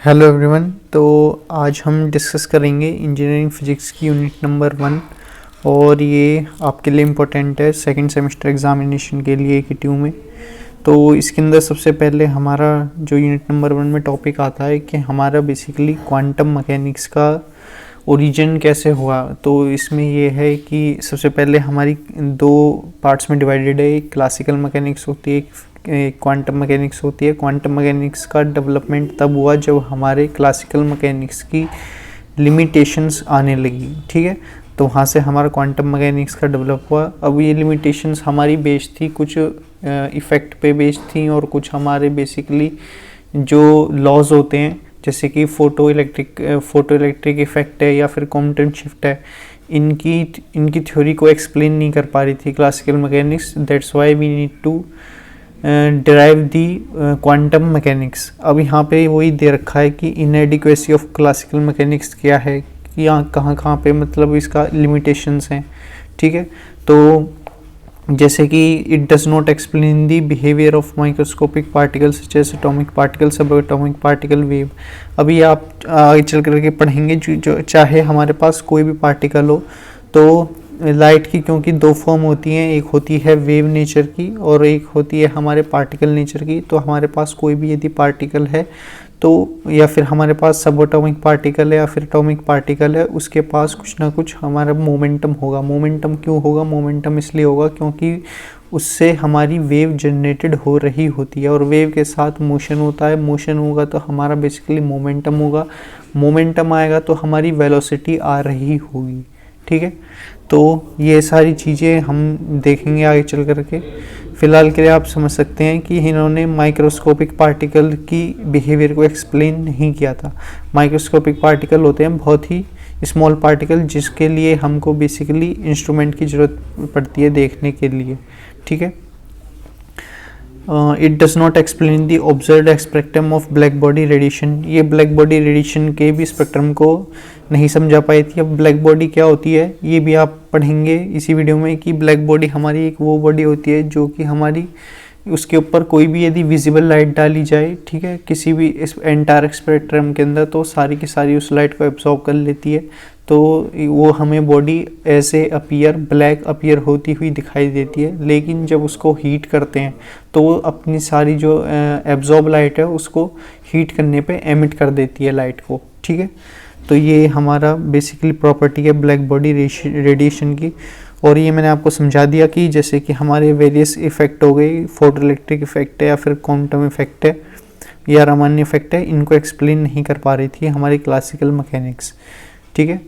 Hello everyone. तो आज हम डिस्कस करेंगे इंजीनियरिंग फिजिक्स की यूनिट नंबर 1 और ये आपके लिए इम्पोर्टेंट है सेकंड सेमेस्टर एग्जामिनेशन के लिए KTU में। तो इसके अंदर सबसे पहले हमारा जो यूनिट नंबर 1 में टॉपिक आता है कि हमारा बेसिकली क्वांटम मैकेनिक्स का ओरिजिन कैसे हुआ। तो इसमें ये है कि सबसे पहले हमारी दो पार्ट्स में डिवाइडेड है, एक क्लासिकल मैकेनिक्स होती है, एक क्वांटम मैकेनिक्स होती है। क्वांटम मैकेनिक्स का डेवलपमेंट तब हुआ जब हमारे क्लासिकल मैकेनिक्स की लिमिटेशंस आने लगी, ठीक है। तो वहाँ से हमारा क्वांटम मैकेनिक्स का डेवलप हुआ। अब ये लिमिटेशंस हमारी बेस्ड थी, कुछ इफ़ेक्ट पे बेस्ड थी और कुछ हमारे बेसिकली जो लॉज होते हैं जैसे कि फोटो इलेक्ट्रिक इफ़ेक्ट है या फिर कॉम्पटेंट शिफ्ट है, इनकी थ्योरी को एक्सप्लेन नहीं कर पा रही थी classical mechanics. That's why we need to derive the quantum mechanics. अब यहाँ पे वही दे रखा है कि इनएडिक्वेसी ऑफ क्लासिकल मैकेनिक्स क्या है, कि यहाँ कहाँ पे मतलब इसका लिमिटेशंस हैं, ठीक है। तो जैसे कि it does not explain the behaviour of microscopic particles such as atomic particle, subatomic particle, wave. अभी आप आगे चल करके पढ़ेंगे जो चाहे हमारे पास कोई भी पार्टिकल हो, तो लाइट की क्योंकि दो फॉर्म होती हैं, एक होती है वेव नेचर की और एक होती है हमारे पार्टिकल नेचर की। तो हमारे पास कोई भी यदि पार्टिकल है तो या फिर हमारे पास सब एटॉमिक पार्टिकल है या फिर एटॉमिक पार्टिकल है, उसके पास कुछ ना कुछ हमारा मोमेंटम होगा। मोमेंटम क्यों होगा? मोमेंटम इसलिए होगा क्योंकि उससे हमारी वेव जनरेटेड हो रही होती है और वेव के साथ मोशन होता है। मोशन होगा तो हमारा बेसिकली मोमेंटम होगा, मोमेंटम आएगा तो हमारी वेलोसिटी आ रही होगी, ठीक है। तो ये सारी चीज़ें हम देखेंगे आगे चल करके। फ़िलहाल के लिए आप समझ सकते हैं कि इन्होंने माइक्रोस्कोपिक पार्टिकल की बिहेवियर को एक्सप्लेन नहीं किया था। माइक्रोस्कोपिक पार्टिकल होते हैं बहुत ही स्मॉल पार्टिकल, जिसके लिए हमको बेसिकली इंस्ट्रूमेंट की ज़रूरत पड़ती है देखने के लिए, ठीक है। It does not explain the observed spectrum of black body radiation. ये ब्लैक बॉडी रेडिएशन के भी स्पेक्ट्रम को नहीं समझा पाई थी। अब ब्लैक बॉडी क्या होती है ये भी आप पढ़ेंगे इसी वीडियो में कि ब्लैक बॉडी हमारी एक वो बॉडी होती है जो कि हमारी उसके ऊपर कोई भी यदि विजिबल लाइट डाली जाए, ठीक है, किसी भी इस एंटायर स्पेक्ट्रम के अंदर, तो सारी की सारी उस लाइट को एब्जॉर्ब कर लेती है। तो वो हमें बॉडी ऐसे ब्लैक अपीयर होती हुई दिखाई देती है। लेकिन जब उसको हीट करते हैं तो वो अपनी सारी जो एब्जॉर्ब लाइट है उसको हीट करने पे एमिट कर देती है लाइट को, ठीक है। तो ये हमारा बेसिकली प्रॉपर्टी है ब्लैक बॉडी रेडिएशन की। और ये मैंने आपको समझा दिया कि जैसे कि हमारे वेरियस इफ़ेक्ट हो गए, फोटो इलेक्ट्रिक इफ़ेक्ट है या फिर क्वांटम इफ़ेक्ट है या रामान्य इफ़ेक्ट है, इनको एक्सप्लेन नहीं कर पा रही थी हमारी क्लासिकल मैकेनिक्स, ठीक है।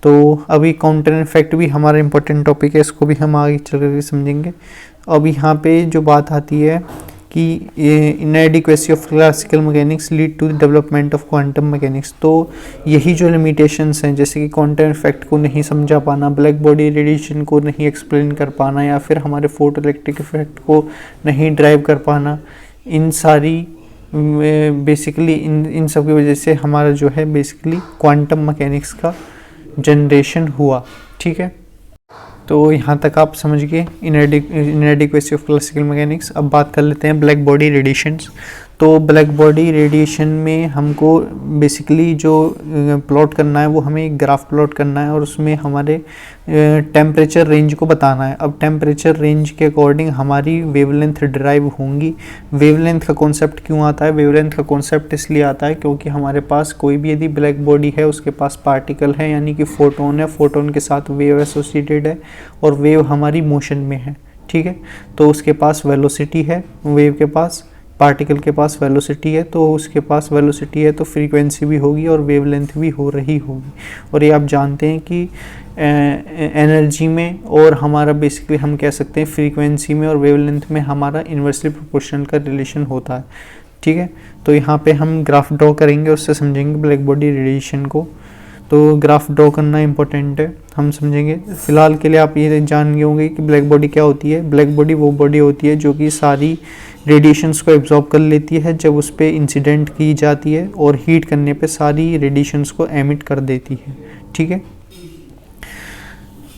तो अभी काउंटर इफेक्ट भी हमारा इंपॉर्टेंट टॉपिक है, इसको भी हम आगे चल कर समझेंगे। अब यहाँ पे जो बात आती है कि inadequacy of classical mechanics lead to the development of quantum mechanics. तो यही जो लिमिटेशंस हैं, जैसे कि क्वांटम इफेक्ट को नहीं समझा पाना, ब्लैक बॉडी रेडिएशन को नहीं एक्सप्लेन कर पाना या फिर हमारे फोटो इलेक्ट्रिक इफेक्ट को नहीं ड्राइव कर पाना, इन सारी बेसिकली इन सब की वजह से हमारा जो है बेसिकली क्वांटम मैकेनिक्स का जनरेशन हुआ, ठीक है। तो यहाँ तक आप समझ गए इनएडिक्वेसी ऑफ क्लासिकल मैकेनिक्स। अब बात कर लेते हैं ब्लैक बॉडी रेडिएशंस। तो ब्लैक बॉडी रेडिएशन में हमको बेसिकली जो प्लॉट करना है वो हमें एक ग्राफ प्लॉट करना है और उसमें हमारे टेम्परेचर रेंज को बताना है। अब टेम्परेचर रेंज के अकॉर्डिंग हमारी वेवलेंथ डिराइव होंगी। वेवलेंथ का कॉन्सेप्ट क्यों आता है? वेवलेंथ का कॉन्सेप्ट इसलिए आता है क्योंकि हमारे पास कोई भी यदि ब्लैक बॉडी है उसके पास पार्टिकल है, यानी कि फोटोन है, फोटोन के साथ वेव एसोसिएटेड है और वेव हमारी मोशन में है, ठीक है। तो उसके पास वेलोसिटी है, वेव के पास, पार्टिकल के पास वेलोसिटी है, तो उसके पास वेलोसिटी है तो फ्रीक्वेंसी भी होगी और वेवलेंथ भी हो रही होगी। और ये आप जानते हैं कि एनर्जी में और हमारा बेसिकली हम कह सकते हैं फ्रीक्वेंसी में और वेवलेंथ में हमारा इन्वर्सली प्रोपोर्शनल का रिलेशन होता है, ठीक है। तो यहाँ पे हम ग्राफ ड्रॉ करेंगे, उससे समझेंगे ब्लैक बॉडी रेडिएशन को। तो ग्राफ ड्रॉ करना इंपॉर्टेंट है, हम समझेंगे। फिलहाल के लिए आप ये जान गए होंगे कि ब्लैक बॉडी क्या होती है। ब्लैक बॉडी वो बॉडी होती है जो कि सारी रेडिएशंस को एब्जॉर्ब कर लेती है जब उस पर इंसिडेंट की जाती है और हीट करने पे सारी रेडिएशंस को एमिट कर देती है, ठीक है।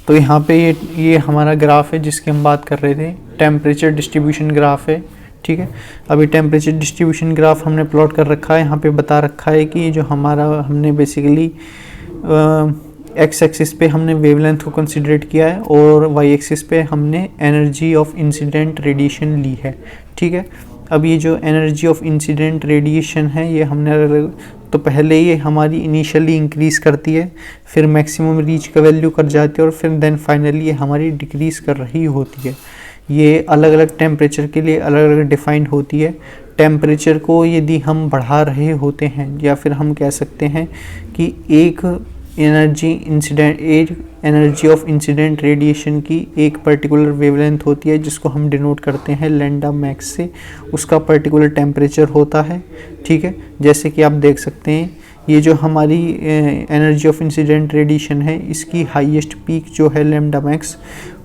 तो यहाँ पे ये हमारा ग्राफ है जिसकी हम बात कर रहे थे, टेम्परेचर डिस्ट्रीब्यूशन ग्राफ है। ठीक है। अभी टेम्परेचर डिस्ट्रीब्यूशन ग्राफ हमने प्लॉट कर रखा है, यहाँ पे बता रखा है कि जो हमारा हमने बेसिकली एक्स एक्सिस पे हमने वेवलेंथ को कंसिडरेट किया है और वाई एक्सिस पे हमने एनर्जी ऑफ इंसिडेंट रेडिएशन ली है, ठीक है। अब ये जो एनर्जी ऑफ इंसिडेंट रेडिएशन है ये हमने तो पहले ये हमारी इनिशियली इंक्रीज करती है, फिर मैक्सिमम रीच का वैल्यू कर जाती है और फिर देन फाइनली ये हमारी डिक्रीज कर रही होती है। ये अलग अलग टेम्परेचर के लिए अलग अलग डिफाइंड होती है। टेम्परेचर को यदि हम बढ़ा रहे होते हैं या फिर हम कह सकते हैं कि एक एनर्जी ऑफ इंसिडेंट रेडिएशन की एक पर्टिकुलर वेवलेंथ होती है जिसको हम डिनोट करते हैं लैम्डा मैक्स से, उसका पर्टिकुलर टेम्परेचर होता है, ठीक है। जैसे कि आप देख सकते हैं ये जो हमारी एनर्जी ऑफ इंसिडेंट रेडिएशन है इसकी हाईएस्ट पीक जो है लैम्डा मैक्स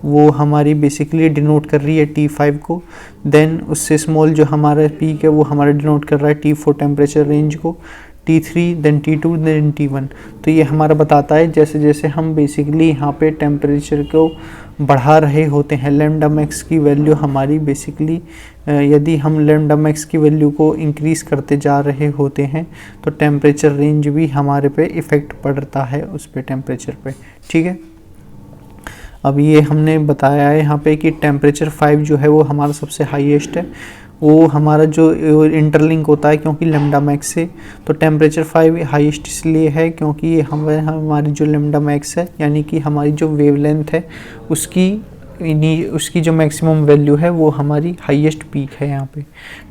वो हमारी बेसिकली डिनोट कर रही है T5 को, देन उससे स्मॉल जो हमारा पीक है वो हमारा डिनोट कर रहा है T4 टेम्परेचर रेंज को, T3 then T2 then T1। तो ये हमारा बताता है जैसे जैसे हम बेसिकली यहाँ पे टेम्परेचर को बढ़ा रहे होते हैं लैम्डा मैक्स की वैल्यू हमारी बेसिकली यदि हम लैम्डा मैक्स की वैल्यू को इंक्रीज करते जा रहे होते हैं तो टेम्परेचर रेंज भी हमारे पे इफ़ेक्ट पड़ता है उस पे टेम्परेचर पे, ठीक है। अब ये हमने बताया है यहाँ पे कि टेम्परेचर 5 जो है वो हमारा सबसे हाईएस्ट है, वो हमारा जो इंटरलिंक होता है क्योंकि लैम्डा मैक्स से, तो टेम्परेचर 5 हाईएस्ट इसलिए है क्योंकि ये हमारी जो लैम्डा मैक्स है यानी कि हमारी जो वेवलेंथ है उसकी जो मैक्सिमम वैल्यू है वो हमारी हाईएस्ट पीक है यहाँ पे,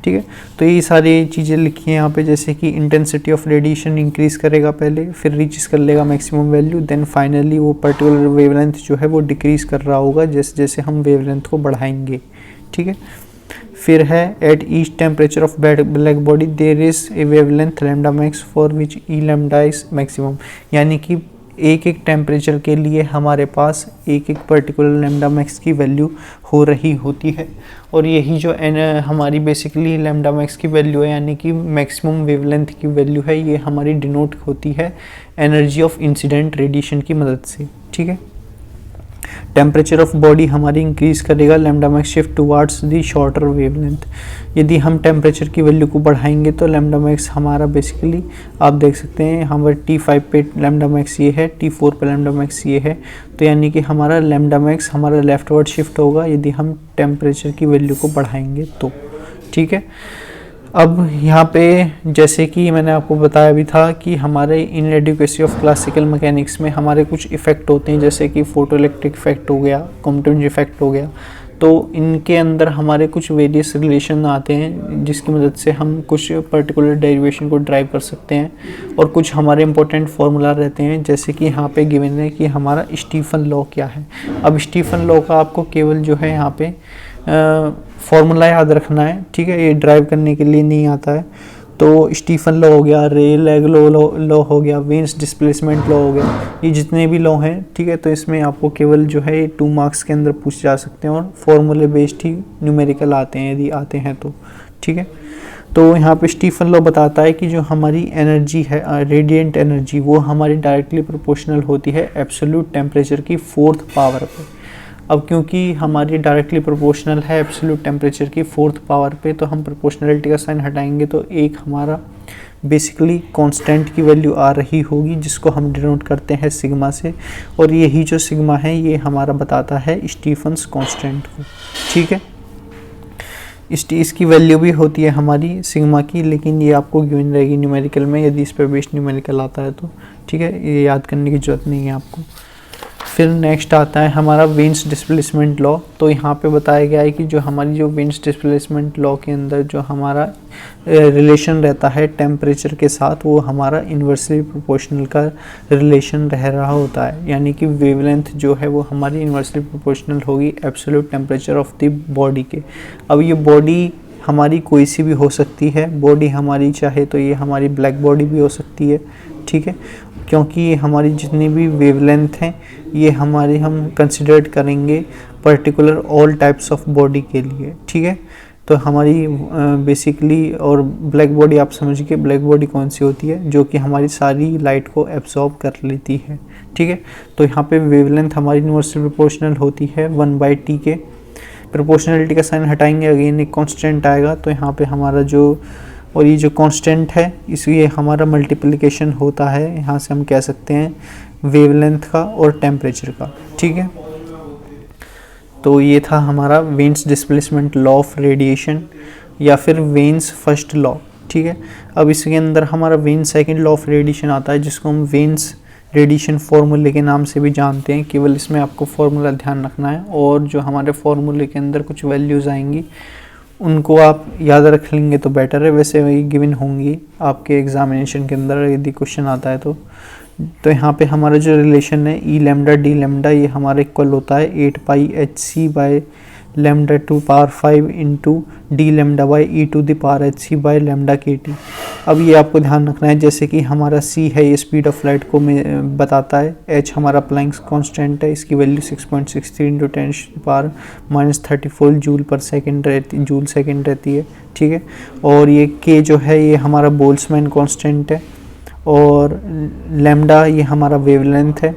ठीक है। तो ये सारी चीज़ें लिखी हैं यहाँ पे, जैसे कि इंटेंसिटी ऑफ रेडिएशन इंक्रीज़ करेगा पहले, फिर रीच कर लेगा मैक्सिमम वैल्यू, देन फाइनली वो पर्टिकुलर वेवलेंथ जो है वो डिक्रीज़ कर रहा होगा जैसे जैसे हम वेवलेंथ को बढ़ाएंगे, ठीक है। फिर है at each temperature of black body there is a wavelength lambda max for which e lambda is maximum, यानी कि एक एक टेम्परेचर के लिए हमारे पास एक एक पर्टिकुलर लैम्डा मैक्स की वैल्यू हो रही होती है। और यही जो हमारी बेसिकली लैम्डा मैक्स की वैल्यू है यानी कि मैक्सिमम वेवलेंथ की वैल्यू है, ये हमारी डिनोट होती है एनर्जी ऑफ इंसिडेंट रेडिएशन की मदद से, ठीक है। टेम्परेचर ऑफ बॉडी हमारी इंक्रीज करेगा लैम्डा मैक्स शिफ्ट टुवार्ड्स दी शॉर्टर वेवलेंथ, यदि हम टेम्परेचर की वैल्यू को बढ़ाएंगे तो लैम्डा मैक्स हमारा बेसिकली आप देख सकते हैं हमारे T5 पे लैम्डा मैक्स ये है, T4 पे लैम्डा मैक्स ये है, तो यानी कि हमारा लैम्डा मैक्स हमारा लेफ्टवर्ड शिफ्ट होगा यदि हम टेम्परेचर की वैल्यू को बढ़ाएंगे तो, ठीक है। अब यहाँ पे जैसे कि मैंने आपको बताया भी था कि हमारे इनएडिक्वेसी ऑफ क्लासिकल मैकेनिक्स में हमारे कुछ इफ़ेक्ट होते हैं जैसे कि फोटो इलेक्ट्रिक इफेक्ट हो गया, कॉम्पटेंज इफेक्ट हो गया, तो इनके अंदर हमारे कुछ वेरियस रिलेशन आते हैं जिसकी मदद से हम कुछ पर्टिकुलर डेरिवेशन को ड्राइव कर सकते हैं और कुछ हमारे इंपॉर्टेंट फार्मूला रहते हैं जैसे कि यहाँ पे गिवन है कि हमारा स्टीफन लॉ क्या है। अब स्टीफन लॉ का आपको केवल जो है यहाँ पे फार्मूला याद रखना है, ठीक है, ये ड्राइव करने के लिए नहीं आता है। तो स्टीफन लॉ हो गया, रे लैगलो लॉ हो गया, वेन्स डिस्प्लेसमेंट लॉ हो गया, ये जितने भी लॉ हैं, ठीक है, तो इसमें आपको केवल जो है 2 मार्क्स के अंदर पूछ जा सकते हैं और फॉर्मूले बेस्ड ही न्यूमेरिकल आते हैं यदि आते हैं तो, ठीक है। तो यहाँ पे स्टीफन लॉ बताता है कि जो हमारी एनर्जी है रेडिएंट एनर्जी वो हमारी डायरेक्टली प्रोपोर्शनल होती है एब्सोल्यूट टेम्परेचर की 4th पावर पे। अब क्योंकि हमारी डायरेक्टली प्रोपोर्शनल है एब्सोल्यूट टेम्परेचर की 4th पावर पे, तो हम प्रोपोर्शनलिटी का साइन हटाएंगे तो एक हमारा बेसिकली कांस्टेंट की वैल्यू आ रही होगी जिसको हम डिनोट करते हैं सिग्मा से, और यही जो सिग्मा है ये हमारा बताता है स्टीफन्स कांस्टेंट को, ठीक है। इसकी वैल्यू भी होती है हमारी सिग्मा की, लेकिन ये आपको गिवन रहेगी न्यूमेरिकल में यदि इस पर बेस्ड न्यूमेरिकल आता है तो, ठीक है, ये याद करने की ज़रूरत नहीं है आपको। फिर नेक्स्ट आता है हमारा वेन्स डिस्प्लेसमेंट लॉ। तो यहाँ पे बताया गया है कि जो हमारी जो वेन्स डिस्प्लेसमेंट लॉ के अंदर जो हमारा रिलेशन रहता है टेम्परेचर के साथ वो हमारा इन्वर्सली प्रोपोर्शनल का रिलेशन रह रहा होता है, यानी कि वेवलेंथ जो है वो हमारी इन्वर्सली प्रोपोर्शनल होगी absolute temperature of the body के। अब ये बॉडी हमारी कोई सी भी हो सकती है, बॉडी हमारी चाहे तो ये हमारी ब्लैक बॉडी भी हो सकती है, ठीक है, क्योंकि हमारी जितनी भी वेवलेंथ हैं ये हमारे हम कंसिडर करेंगे particular all types of body के लिए, ठीक है। तो हमारी बेसिकली और ब्लैक बॉडी आप समझिए ब्लैक बॉडी कौन सी होती है, जो कि हमारी सारी लाइट को एब्जॉर्ब कर लेती है, ठीक है। तो यहाँ पे वेवलेंथ हमारी इन्वर्सली प्रोपोर्शनल होती है 1/T के। प्रोपोर्शनलिटी का साइन हटाएंगे, अगेन एक कांस्टेंट आएगा, तो यहाँ पे हमारा जो और ये जो कांस्टेंट है इसलिए हमारा मल्टीप्लिकेशन होता है, यहाँ से हम कह सकते हैं वेवलेंथ का और टेम्परेचर का। ठीक है, तो ये था हमारा veins displacement law of radiation या फिर वेन्स फर्स्ट लॉ। ठीक है, अब इसके अंदर हमारा veins second law of radiation आता है, जिसको हम वेन्स रेडिएशन फॉर्मूले के नाम से भी जानते हैं। केवल इसमें आपको फॉर्मूला ध्यान रखना है, और जो हमारे फॉर्मूले के अंदर कुछ वैल्यूज़ आएंगी उनको आप याद रख लेंगे तो बेटर है, वैसे वही गिवन होंगी आपके एग्जामिनेशन के अंदर यदि क्वेश्चन आता है तो यहाँ पे हमारा जो रिलेशन है ई लैम्डा डी लैम्डा, ये हमारा इक्वल होता है 8 pi h c by lambda to power 5 into d lambda by e to the power h c by lambda k T. अब ये आपको ध्यान रखना है, जैसे कि हमारा सी है ये स्पीड ऑफ लाइट को बताता है, एच हमारा प्लैंक्स कांस्टेंट है, इसकी वैल्यू 6.63 इंटू 10 पावर -34 जूल पर सेकेंड जूल सेकेंड रहती है। ठीक है, और ये के जो है ये हमारा बोल्ट्जमैन कांस्टेंट है, और लैम्डा ये हमारा वेवलेंथ है।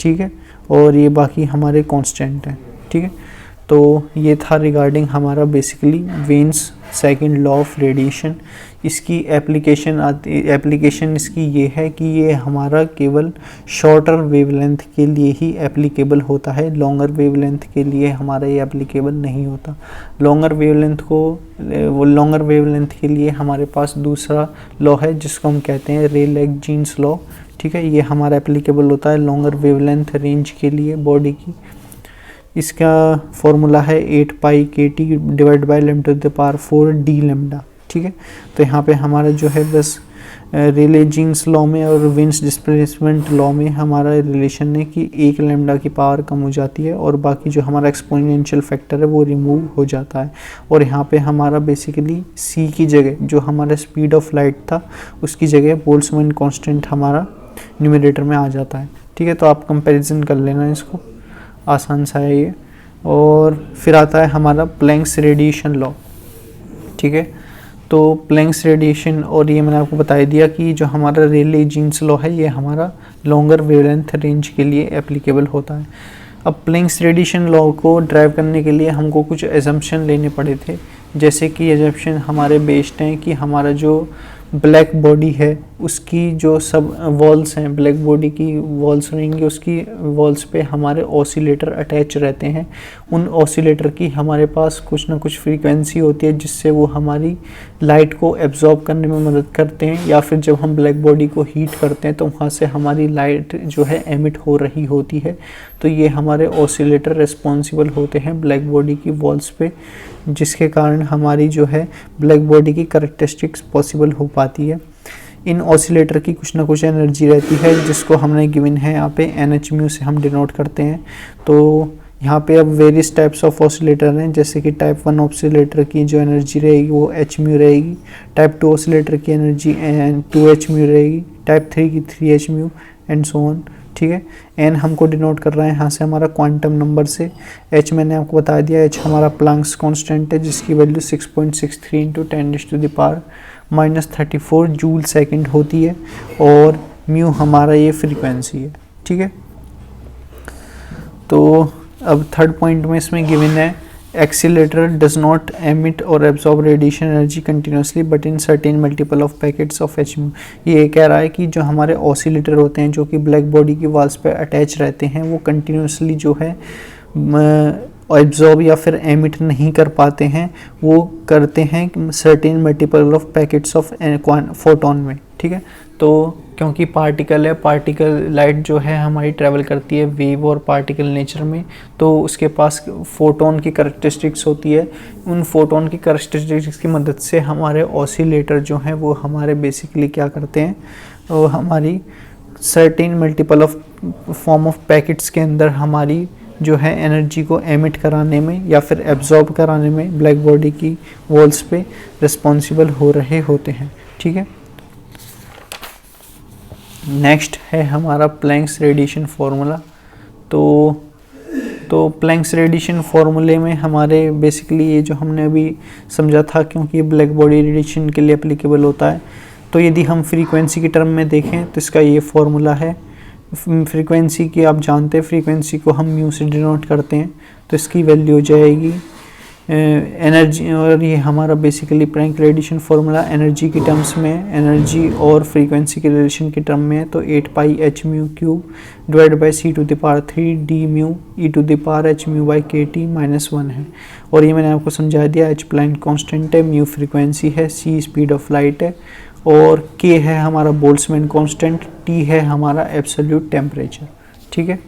ठीक है, और ये बाकी हमारे कांस्टेंट है। ठीक है, तो ये था रिगार्डिंग हमारा basically veins second law of radiation. इसकी एप्लीकेशन इसकी ये है कि ये हमारा केवल शॉर्टर वेवलेंथ के लिए ही एप्लीकेबल होता है, लॉन्गर वेवलेंथ के लिए हमारा ये एप्लीकेबल नहीं होता। लॉन्गर वेवलेंथ के लिए हमारे पास दूसरा लॉ है जिसको हम कहते हैं रेले-जीन्स लॉ। ठीक है, ये हमारा एप्लीकेबल होता है लॉन्गर वेवलेंथ रेंज के लिए बॉडी की। इसका फॉर्मूला है 8 पाई के T divide by lambda to the power 4 D lambda. ठीक है, तो यहाँ पे हमारा जो है बस रेले-जीन्स लॉ में और वेन्स डिस्प्लेसमेंट लॉ में हमारा रिलेशन है कि 1 लैम्डा की पावर कम हो जाती है और बाकी जो हमारा एक्सपोनेंशियल फैक्टर है वो रिमूव हो जाता है। और यहाँ पे हमारा बेसिकली सी की जगह जो हमारा स्पीड ऑफ लाइट था उसकी जगह बोल्ट्जमैन कांस्टेंट हमारा न्यूमरेटर में आ जाता है। ठीक है, तो आप कंपैरिजन कर लेना इसको, आसान सा है ये। और फिर आता है हमारा प्लैंक्स रेडिएशन लॉ। ठीक है, तो प्लैंक्स रेडिएशन, और ये मैंने आपको बता दिया कि जो हमारा रेले-जीन्स लॉ है ये हमारा लॉन्गर वेवलेंथ रेंज के लिए एप्लीकेबल होता है। अब प्लैंक्स रेडिएशन लॉ को ड्राइव करने के लिए हमको कुछ एजम्पशन लेने पड़े थे, जैसे कि एजम्पशन हमारे बेस्ड हैं कि हमारा जो ब्लैक बॉडी है उसकी जो सब वॉल्स हैं, ब्लैक बॉडी की वॉल्स रहेंगी, उसकी वॉल्स पे हमारे ऑसिलेटर अटैच रहते हैं। उन ऑसिलेटर की हमारे पास कुछ ना कुछ फ्रीक्वेंसी होती है जिससे वो हमारी लाइट को एब्जॉर्ब करने में मदद करते हैं, या फिर जब हम ब्लैक बॉडी को हीट करते हैं तो वहाँ से हमारी लाइट जो है एमिट हो रही होती है। तो ये हमारे ऑसिलेटर रिस्पॉन्सिबल होते हैं ब्लैक बॉडी की वॉल्स पे, जिसके कारण हमारी जो है ब्लैक बॉडी की करैक्टरिस्टिक्स पॉसिबल हो पाती है। इन ऑसिलेटर की कुछ ना कुछ एनर्जी रहती है जिसको हमने गिवन है यहाँ पे NH म्यू से हम डिनोट करते हैं। तो यहाँ पे अब वेरियस टाइप्स ऑफ ऑसिलेटर हैं, जैसे कि टाइप 1 ऑसिलेटर की जो एनर्जी रहेगी वो H म्यू रहेगी, टाइप 2 ऑसिलेटर की एनर्जी 2H म्यू रहेगी, टाइप 3 की 3H mu and so on. ठीक है, एन हमको डिनोट कर रहा है यहाँ से हमारा क्वांटम नंबर से, H मैंने आपको बता दिया, H हमारा प्लैंक्स कांस्टेंट है जिसकी value 6.63 into 10 to the power -34 joule second होती है, और म्यू हमारा ये फ्रीक्वेंसी है। ठीक है, तो अब थर्ड पॉइंट में इसमें गिवन है एक्सीलेटर डज नॉट एमिट और absorb radiation energy continuously but in certain multiple of packets of H mu. ये कह रहा है कि जो हमारे ऑसिलेटर होते हैं जो कि ब्लैक बॉडी की वॉल्स पे अटैच रहते हैं वो कंटिन्यूसली जो है एब्जॉर्ब या फिर एमिट नहीं कर पाते हैं, वो करते हैं certain multiple of packets of photon में। ठीक है, तो क्योंकि पार्टिकल है, पार्टिकल लाइट जो है हमारी ट्रैवल करती है वेव और पार्टिकल नेचर में, तो उसके पास फोटोन की करैक्टरिस्टिक्स होती है। उन फोटोन की करैक्टरिस्टिक्स की मदद से हमारे ऑसिलेटर जो हैं वो हमारे बेसिकली क्या करते हैं, वो हमारी certain multiple of form of packets के अंदर हमारी जो है एनर्जी को एमिट कराने में या फिर एब्जॉर्ब कराने में ब्लैक बॉडी की वॉल्स पे रिस्पॉन्सिबल हो रहे होते हैं। ठीक है, नेक्स्ट है हमारा प्लैंक्स रेडिएशन फार्मूला। तो प्लैंक्स रेडिएशन फार्मूले में हमारे बेसिकली ये जो हमने अभी समझा था, क्योंकि ये ब्लैक बॉडी रेडिएशन के लिए एप्लीकेबल होता है, तो यदि हम फ्रीक्वेंसी की टर्म में देखें तो इसका ये फार्मूला है। फ्रीक्वेंसी की आप जानते हैं, फ्रीक्वेंसी को हम म्यू से डिनोट करते हैं, तो इसकी वैल्यू हो जाएगी एनर्जी, और ये हमारा basically Planck radiation formula energy की टर्म्स में, एनर्जी और फ्रीक्वेंसी के रिलेशन की टर्म में है, तो 8 pi h mu cube divide by c to the power 3 d mu e to the power h mu by k T minus 1 है। और ये मैंने आपको समझा दिया, एच प्लैंक कांस्टेंट है, म्यू फ्रीक्वेंसी है, सी स्पीड ऑफ लाइट है, और के है हमारा बोल्ट्जमैन कांस्टेंट, टी है हमारा एब्सोल्यूट टेम्परेचर। ठीक है,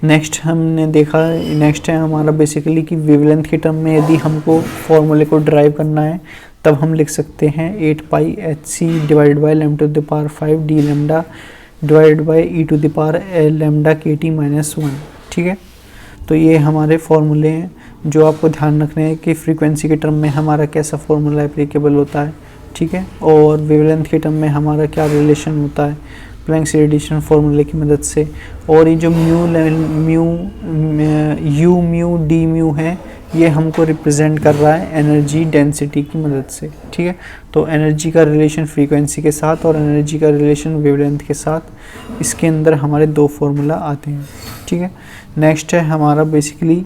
नेक्स्ट हमने देखा, नेक्स्ट है हमारा बेसिकली कि वेवलेंथ के टर्म में यदि हमको फॉर्मूले को ड्राइव करना है तब हम लिख सकते हैं 8 pi h c divide by lambda to the power 5 d lambda divide by e to the power lambda k T minus 1। ठीक है, तो ये हमारे फॉर्मूले हैं जो आपको ध्यान रखने हैं कि फ्रीक्वेंसी के टर्म में हमारा कैसा फॉर्मूला एप्लीकेबल होता है। ठीक है, और वेवलेंथ के टर्म में हमारा क्या रिलेशन होता है प्लैंक्स रेडिएशन फार्मूले की मदद से। और ये जो यू म्यू डी म्यू है ये हमको रिप्रेजेंट कर रहा है एनर्जी डेंसिटी की मदद से। ठीक है, तो एनर्जी का रिलेशन फ्रीक्वेंसी के साथ और एनर्जी का रिलेशन वेवलेंथ के साथ, इसके अंदर हमारे दो फार्मूला आते हैं। ठीक है, नेक्स्ट है हमारा बेसिकली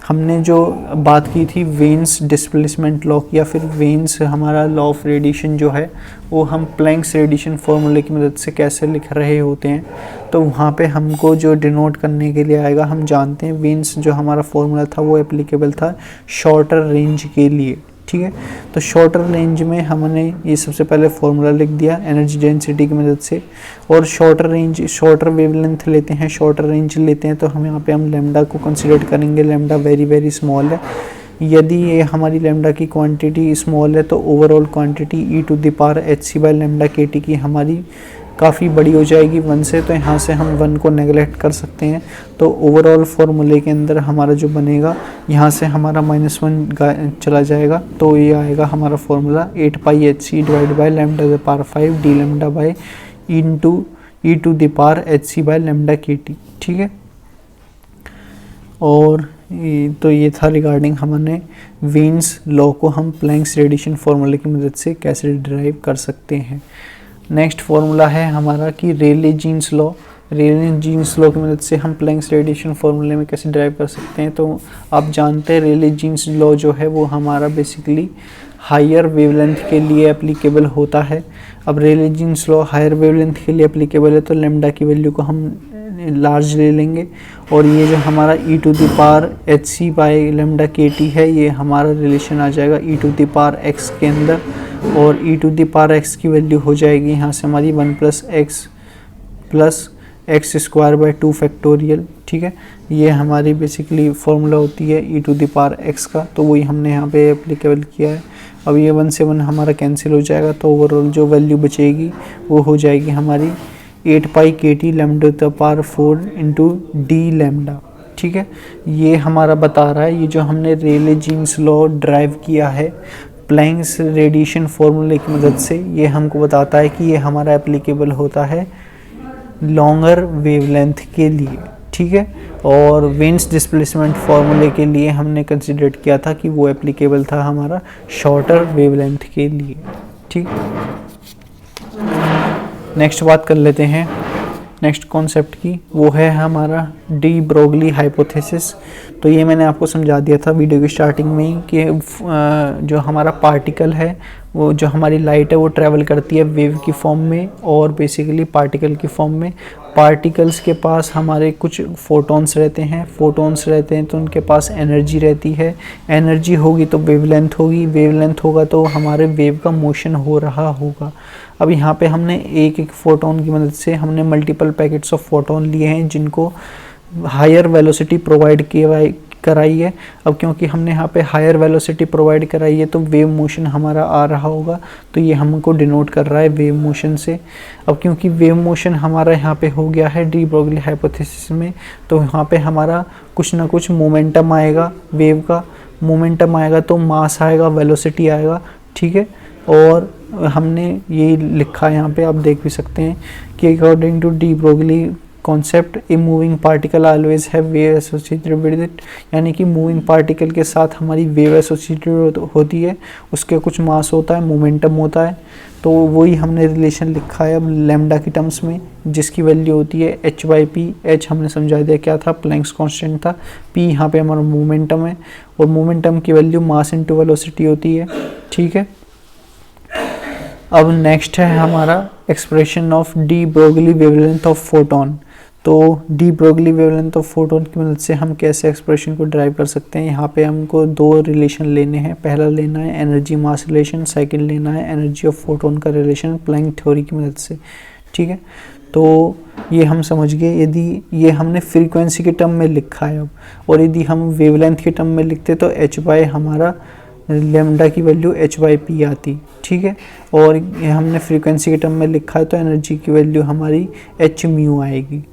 हमने जो बात की थी वेन्स डिस्प्लेसमेंट लॉ या फिर वेन्स हमारा लॉ ऑफ रेडिएशन जो है वो हम प्लैंक्स रेडिएशन फार्मूले की मदद से कैसे लिख रहे होते हैं। तो वहाँ पे हमको जो डिनोट करने के लिए आएगा, हम जानते हैं वेन्स जो हमारा फार्मूला था वो एप्लीकेबल था शॉर्टर रेंज के लिए। ठीक है, तो शॉर्टर रेंज में हमने ये सबसे पहले फार्मूला लिख दिया एनर्जी डेंसिटी की मदद से। और शॉर्टर रेंज, शॉर्टर वेवलेंथ लेते हैं, शॉर्टर रेंज लेते हैं, तो हम यहाँ पे हम लैम्डा को कंसीडर करेंगे। लैम्डा वेरी वेरी स्मॉल है। यदि ये हमारी लैम्डा की क्वांटिटी स्मॉल है तो overall quantity e to the power h c by lambda k t की हमारी काफ़ी बड़ी हो जाएगी 1 से, तो यहाँ से हम 1 को नेगलेक्ट कर सकते हैं। तो ओवरऑल फार्मूले के अंदर हमारा जो बनेगा यहाँ से हमारा -1 चला जाएगा, तो ये आएगा हमारा formula 8 pi h c divide by lambda the power 5 d lambda by e to the power h c by lambda k t. ठीक है, और तो ये था रिगार्डिंग हमने वेन्स लॉ को हम प्लैंक्स रेडिएशन फार्मूले की मदद से कैसे डिराइव कर सकते हैं। नेक्स्ट फार्मूला है हमारा कि रेले जीन्स लॉ। रेले जीन्स लॉ की मदद से हम प्लैंक्स रेडिएशन फार्मूले में कैसे ड्राइव कर सकते हैं। तो आप जानते हैं रेले जीन्स लॉ जो है वो हमारा बेसिकली हायर वेवलेंथ के लिए एप्लीकेबल होता है। अब रेले जीन्स लॉ हायर वेवलेंथ के लिए एप्लीकेबल है तो लैम्डा की वैल्यू को हम लार्ज ले लेंगे, और ये जो हमारा e to the power h c by lambda k T है ये हमारा रिलेशन आ जाएगा e to the power x के अंदर, और e to the power x की वैल्यू हो जाएगी यहाँ से हमारी 1 plus x square by 2 factorial. ठीक है, ये हमारी बेसिकली फार्मूला होती है e to the power x का, तो वही हमने यहाँ पे एप्लीकेबल किया है। अब ये 1 से 1 हमारा कैंसिल हो जाएगा, तो ओवरऑल जो वैल्यू बचेगी वो हो जाएगी हमारी 8 पाई के T lambda the power 4 into d lambda. ठीक है, ये हमारा बता रहा है, ये जो हमने रेले जीन्स लॉ ड्राइव किया है प्लैंक्स रेडिएशन फार्मूले की मदद से, ये हमको बताता है कि ये हमारा एप्लीकेबल होता है लॉन्गर वेवलेंथ के लिए। ठीक है, और वेन्स डिस्प्लेसमेंट फार्मूले के लिए हमने कंसिडर किया था कि वो एप्लीकेबल था हमारा शॉर्टर वेवलेंथ के लिए। ठीक, नेक्स्ट बात कर लेते हैं नेक्स्ट कॉन्सेप्ट की, वो है हमारा डी ब्रोगली हाइपोथेसिस। तो ये मैंने आपको समझा दिया था वीडियो की स्टार्टिंग में ही कि जो हमारा पार्टिकल है वो जो हमारी लाइट है वो ट्रैवल करती है वेव की फॉर्म में और बेसिकली पार्टिकल की फॉर्म में। पार्टिकल्स के पास हमारे कुछ फोटॉन्स रहते हैं, फोटॉन्स रहते हैं तो उनके पास एनर्जी रहती है, एनर्जी होगी तो वेवलेंथ होगी, वेवलेंथ होगा तो हमारे वेव का मोशन हो रहा होगा। अब यहाँ पे हमने एक एक फोटोन की मदद से हमने मल्टीपल पैकेट्स ऑफ फोटोन लिए हैं जिनको हायर वेलोसिटी प्रोवाइड कराई है। अब क्योंकि हमने यहाँ पे हायर वेलोसिटी प्रोवाइड कराई है तो वेव मोशन हमारा आ रहा होगा, तो ये हमको डिनोट कर रहा है वेव मोशन से। अब क्योंकि वेव मोशन हमारा यहाँ पे हो गया है डी ब्रोगली हाइपोथेसिस में, तो यहाँ पे हमारा कुछ ना कुछ मोमेंटम आएगा, वेव का मोमेंटम आएगा तो मास आएगा, वेलोसिटी आएगा। ठीक है, और हमने ये लिखा है यहाँ पे, आप देख भी सकते हैं कि according to de Broglie concept, a moving particle always have wave associated with it, यानी कि मूविंग पार्टिकल के साथ हमारी वेव एसोसिएटेड होती है, उसके कुछ मास होता है, मोमेंटम होता है। तो वही हमने रिलेशन लिखा है अब लैम्डा की टर्म्स में, जिसकी वैल्यू होती है h/p। h हमने समझा दिया क्या था, प्लैंक्स कांस्टेंट था। p यहाँ पे हमारा मोमेंटम है, और मोमेंटम की वैल्यू मास इनटू वेलोसिटी होती है। ठीक है, अब नेक्स्ट है हमारा expression of de Broglie wavelength of photon. तो de Broglie wavelength of photon की मदद से हम कैसे एक्सप्रेशन को ड्राइव कर सकते हैं। यहाँ पे हमको दो रिलेशन लेने हैं, पहला लेना है एनर्जी मास रिलेशन, सेकंड लेना है एनर्जी ऑफ फोटोन का रिलेशन प्लैंक थ्योरी की मदद से। ठीक है, तो ये हम समझ गए। यदि ये हमने फ्रीक्वेंसी के टर्म में लिखा है अब, और यदि हम वेवलेंथ के टर्म में लिखते तो h/ हमारा लैम्डा की वैल्यू h/p आती। ठीक है, और ये हमने फ्रीक्वेंसी के टर्म में लिखा है तो एनर्जी की वैल्यू हमारी hμ आएगी,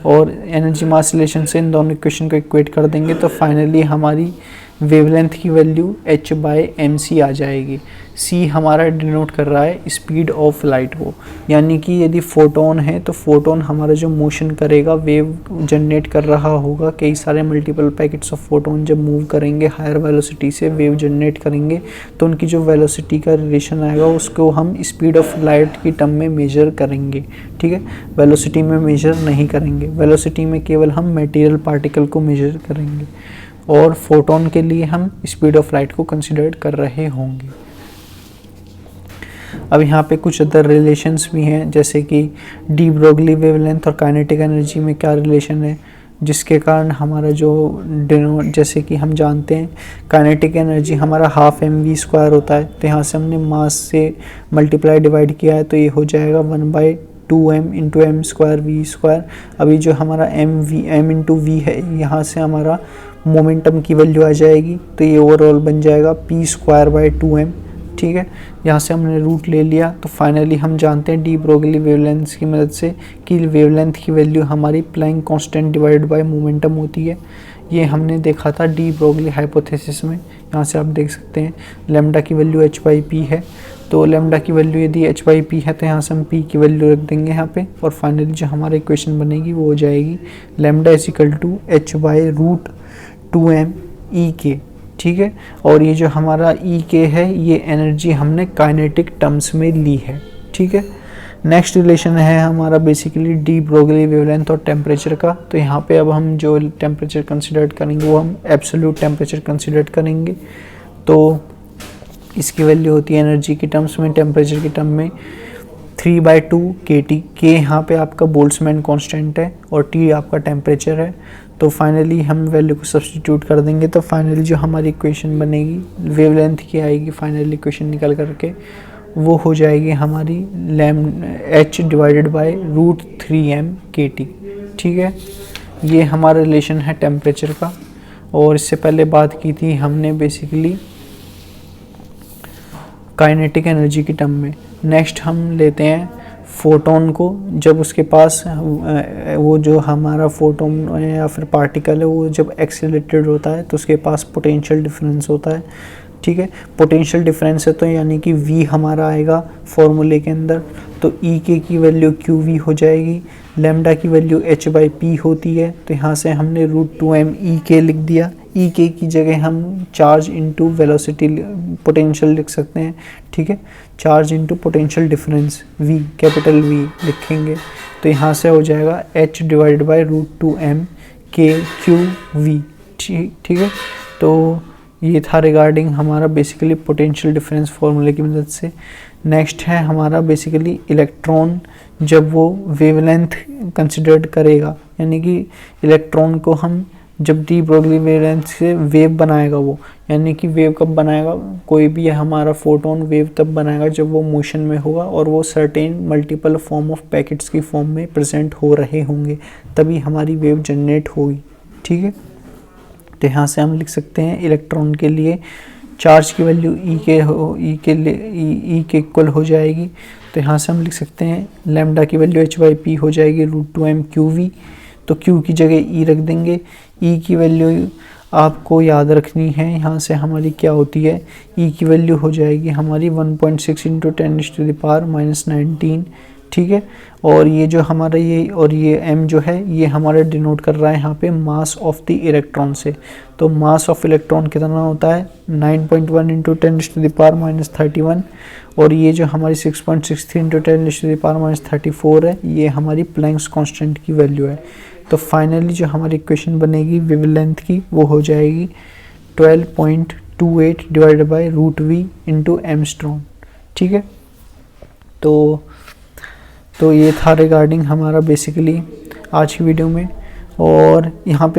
और एनर्जी मास रिलेशन से इन दोनों इक्वेशन को इक्वेट कर देंगे तो फाइनली हमारी वेवलेंथ की वैल्यू h/mc आ जाएगी। c हमारा डिनोट कर रहा है स्पीड ऑफ लाइट को, यानी कि यदि फोटोन है तो फोटोन हमारा जो मोशन करेगा, वेव जनरेट कर रहा होगा, कई सारे मल्टीपल पैकेट्स ऑफ फोटोन जब मूव करेंगे हायर वेलोसिटी से वेव जनरेट करेंगे, तो उनकी जो वेलोसिटी का रिलेशन आएगा उसको हम स्पीड ऑफ लाइट की टर्म में मेजर करेंगे। ठीक है, वेलोसिटी में मेजर नहीं करेंगे, वेलोसिटी में केवल हम मटेरियल पार्टिकल को मेजर करेंगे, और फोटोन के लिए हम स्पीड ऑफ लाइट को कंसिडर कर रहे होंगे। अब यहाँ पे कुछ अदर रिलेशंस भी हैं, जैसे कि डी ब्रोगली वेवलेंथ और काइनेटिक एनर्जी में क्या रिलेशन है, जिसके कारण हमारा जो जैसे कि हम जानते हैं काइनेटिक एनर्जी हमारा हाफ mv² होता है, तो यहाँ से हमने मास से मल्टीप्लाई डिवाइड किया है तो ये हो जाएगा 1/2m × m²v²। अभी जो हमारा m × v है, यहाँ से हमारा मोमेंटम की वैल्यू आ जाएगी, तो ये ओवरऑल बन जाएगा p²/2m। ठीक है, यहाँ से हमने रूट ले लिया, तो फाइनली हम जानते हैं डी ब्रोगली वेवलेंथ की मदद से कि वेवलेंथ की वैल्यू हमारी Planck constant divided by momentum होती है। ये हमने देखा था डी ब्रोगली हाइपोथेसिस में। यहाँ से आप देख सकते हैं लैम्डा की वैल्यू h/p है, तो लैम्डा की वैल्यू यदि h/p है तो यहाँ से हम p की वैल्यू रख देंगे यहाँ पे, और फाइनली जो हमारी इक्वेशन बनेगी वो हो जाएगी लैम्डा = h/√2m E_k। ठीक है, और ये जो हमारा E_k है ये एनर्जी हमने काइनेटिक टर्म्स में ली है। ठीक है, नेक्स्ट रिलेशन है हमारा बेसिकली डी ब्रोगली वेवलेंथ और टेम्परेचर का। तो यहाँ पे अब हम जो टेम्परेचर कंसिडर करेंगे वो हम एब्सोल्यूट टेम्परेचर कंसिडर करेंगे। तो इसकी वैल्यू होती है एनर्जी की टर्म्स में, टेम्परेचर की टर्म में 3/2 kT। के यहाँ पे आपका बोल्ट्जमैन कांस्टेंट है और T आपका टेम्परेचर है। तो फाइनली हम वैल्यू को सब्स्टिट्यूट कर देंगे तो फाइनली जो हमारी इक्वेशन बनेगी वेवलेंथ की आएगी, फाइनली इक्वेशन निकल करके वो हो जाएगी हमारी h/√3m kT। ठीक है, ये हमारा रिलेशन है टेम्परेचर का। और इससे पहले बात की थी हमने बेसिकली काइनेटिक एनर्जी की टर्म में। नेक्स्ट हम लेते हैं फोटोन को, जब उसके पास वो जो हमारा फोटोन या फिर पार्टिकल है वो जब एक्सीलरेटेड होता है तो उसके पास पोटेंशियल डिफरेंस होता है। ठीक है, पोटेंशियल डिफरेंस है तो यानी कि v हमारा आएगा फॉर्मूले के अंदर, तो E_k की वैल्यू qv हो जाएगी, लैम्डा की वैल्यू h/p होती है, तो यहाँ से हमने √2m E_k लिख दिया। E_k की जगह हम चार्ज इनटू वेलोसिटी पोटेंशियल लिख सकते हैं। ठीक है, charge into potential difference v, capital V लिखेंगे, तो यहाँ से हो जाएगा h/√2m kqv। ठीक है, तो ये था रिगार्डिंग हमारा बेसिकली पोटेंशियल डिफरेंस फॉर्मूले की मदद से। नेक्स्ट है हमारा बेसिकली इलेक्ट्रॉन, जब वो वेवलेंथ कंसिडर्ड करेगा, यानी कि इलेक्ट्रॉन को हम जब डी ब्रोगली वेवलेंथ से वेव बनाएगा वो, यानी कि वेव कब बनाएगा, कोई भी हमारा फोटोन वेव तब बनाएगा जब वो मोशन में होगा और वो certain multiple form of packets की फॉर्म में प्रेजेंट हो रहे होंगे, तभी हमारी वेव जनरेट होगी। ठीक है, तो यहाँ से हम लिख सकते हैं इलेक्ट्रॉन के लिए चार्ज की वैल्यू E के इक्वल हो जाएगी, तो यहाँ से हम लिख सकते हैं लैम्डा की वैल्यू h/p हो जाएगी √2m qv, तो q की जगह E रख देंगे। E की वैल्यू आपको याद रखनी है, यहाँ से हमारी क्या होती है, E की वैल्यू हो जाएगी हमारी 1.6 × 10⁻⁻⁹ ठीक है। और ये जो हमारा ये और ये m जो है ये हमारा डिनोट कर रहा है यहाँ पे मास ऑफ द इलेक्ट्रॉन से। तो मास ऑफ इलेक्ट्रॉन कितना होता है 9.1 इंटू 10⁻⁻31 और ये जो हमारी 6.63 इंटू 10⁻⁻34 है ये हमारी प्लैंक्स कांस्टेंट की वैल्यू है। तो फाइनली जो हमारी इक्वेशन बनेगी वेवलेंथ की वो हो जाएगी 12.28 divided by √v into angstrom. ठीक है। तो ये था रिगार्डिंग हमारा बेसिकली आज की वीडियो में। और यहाँ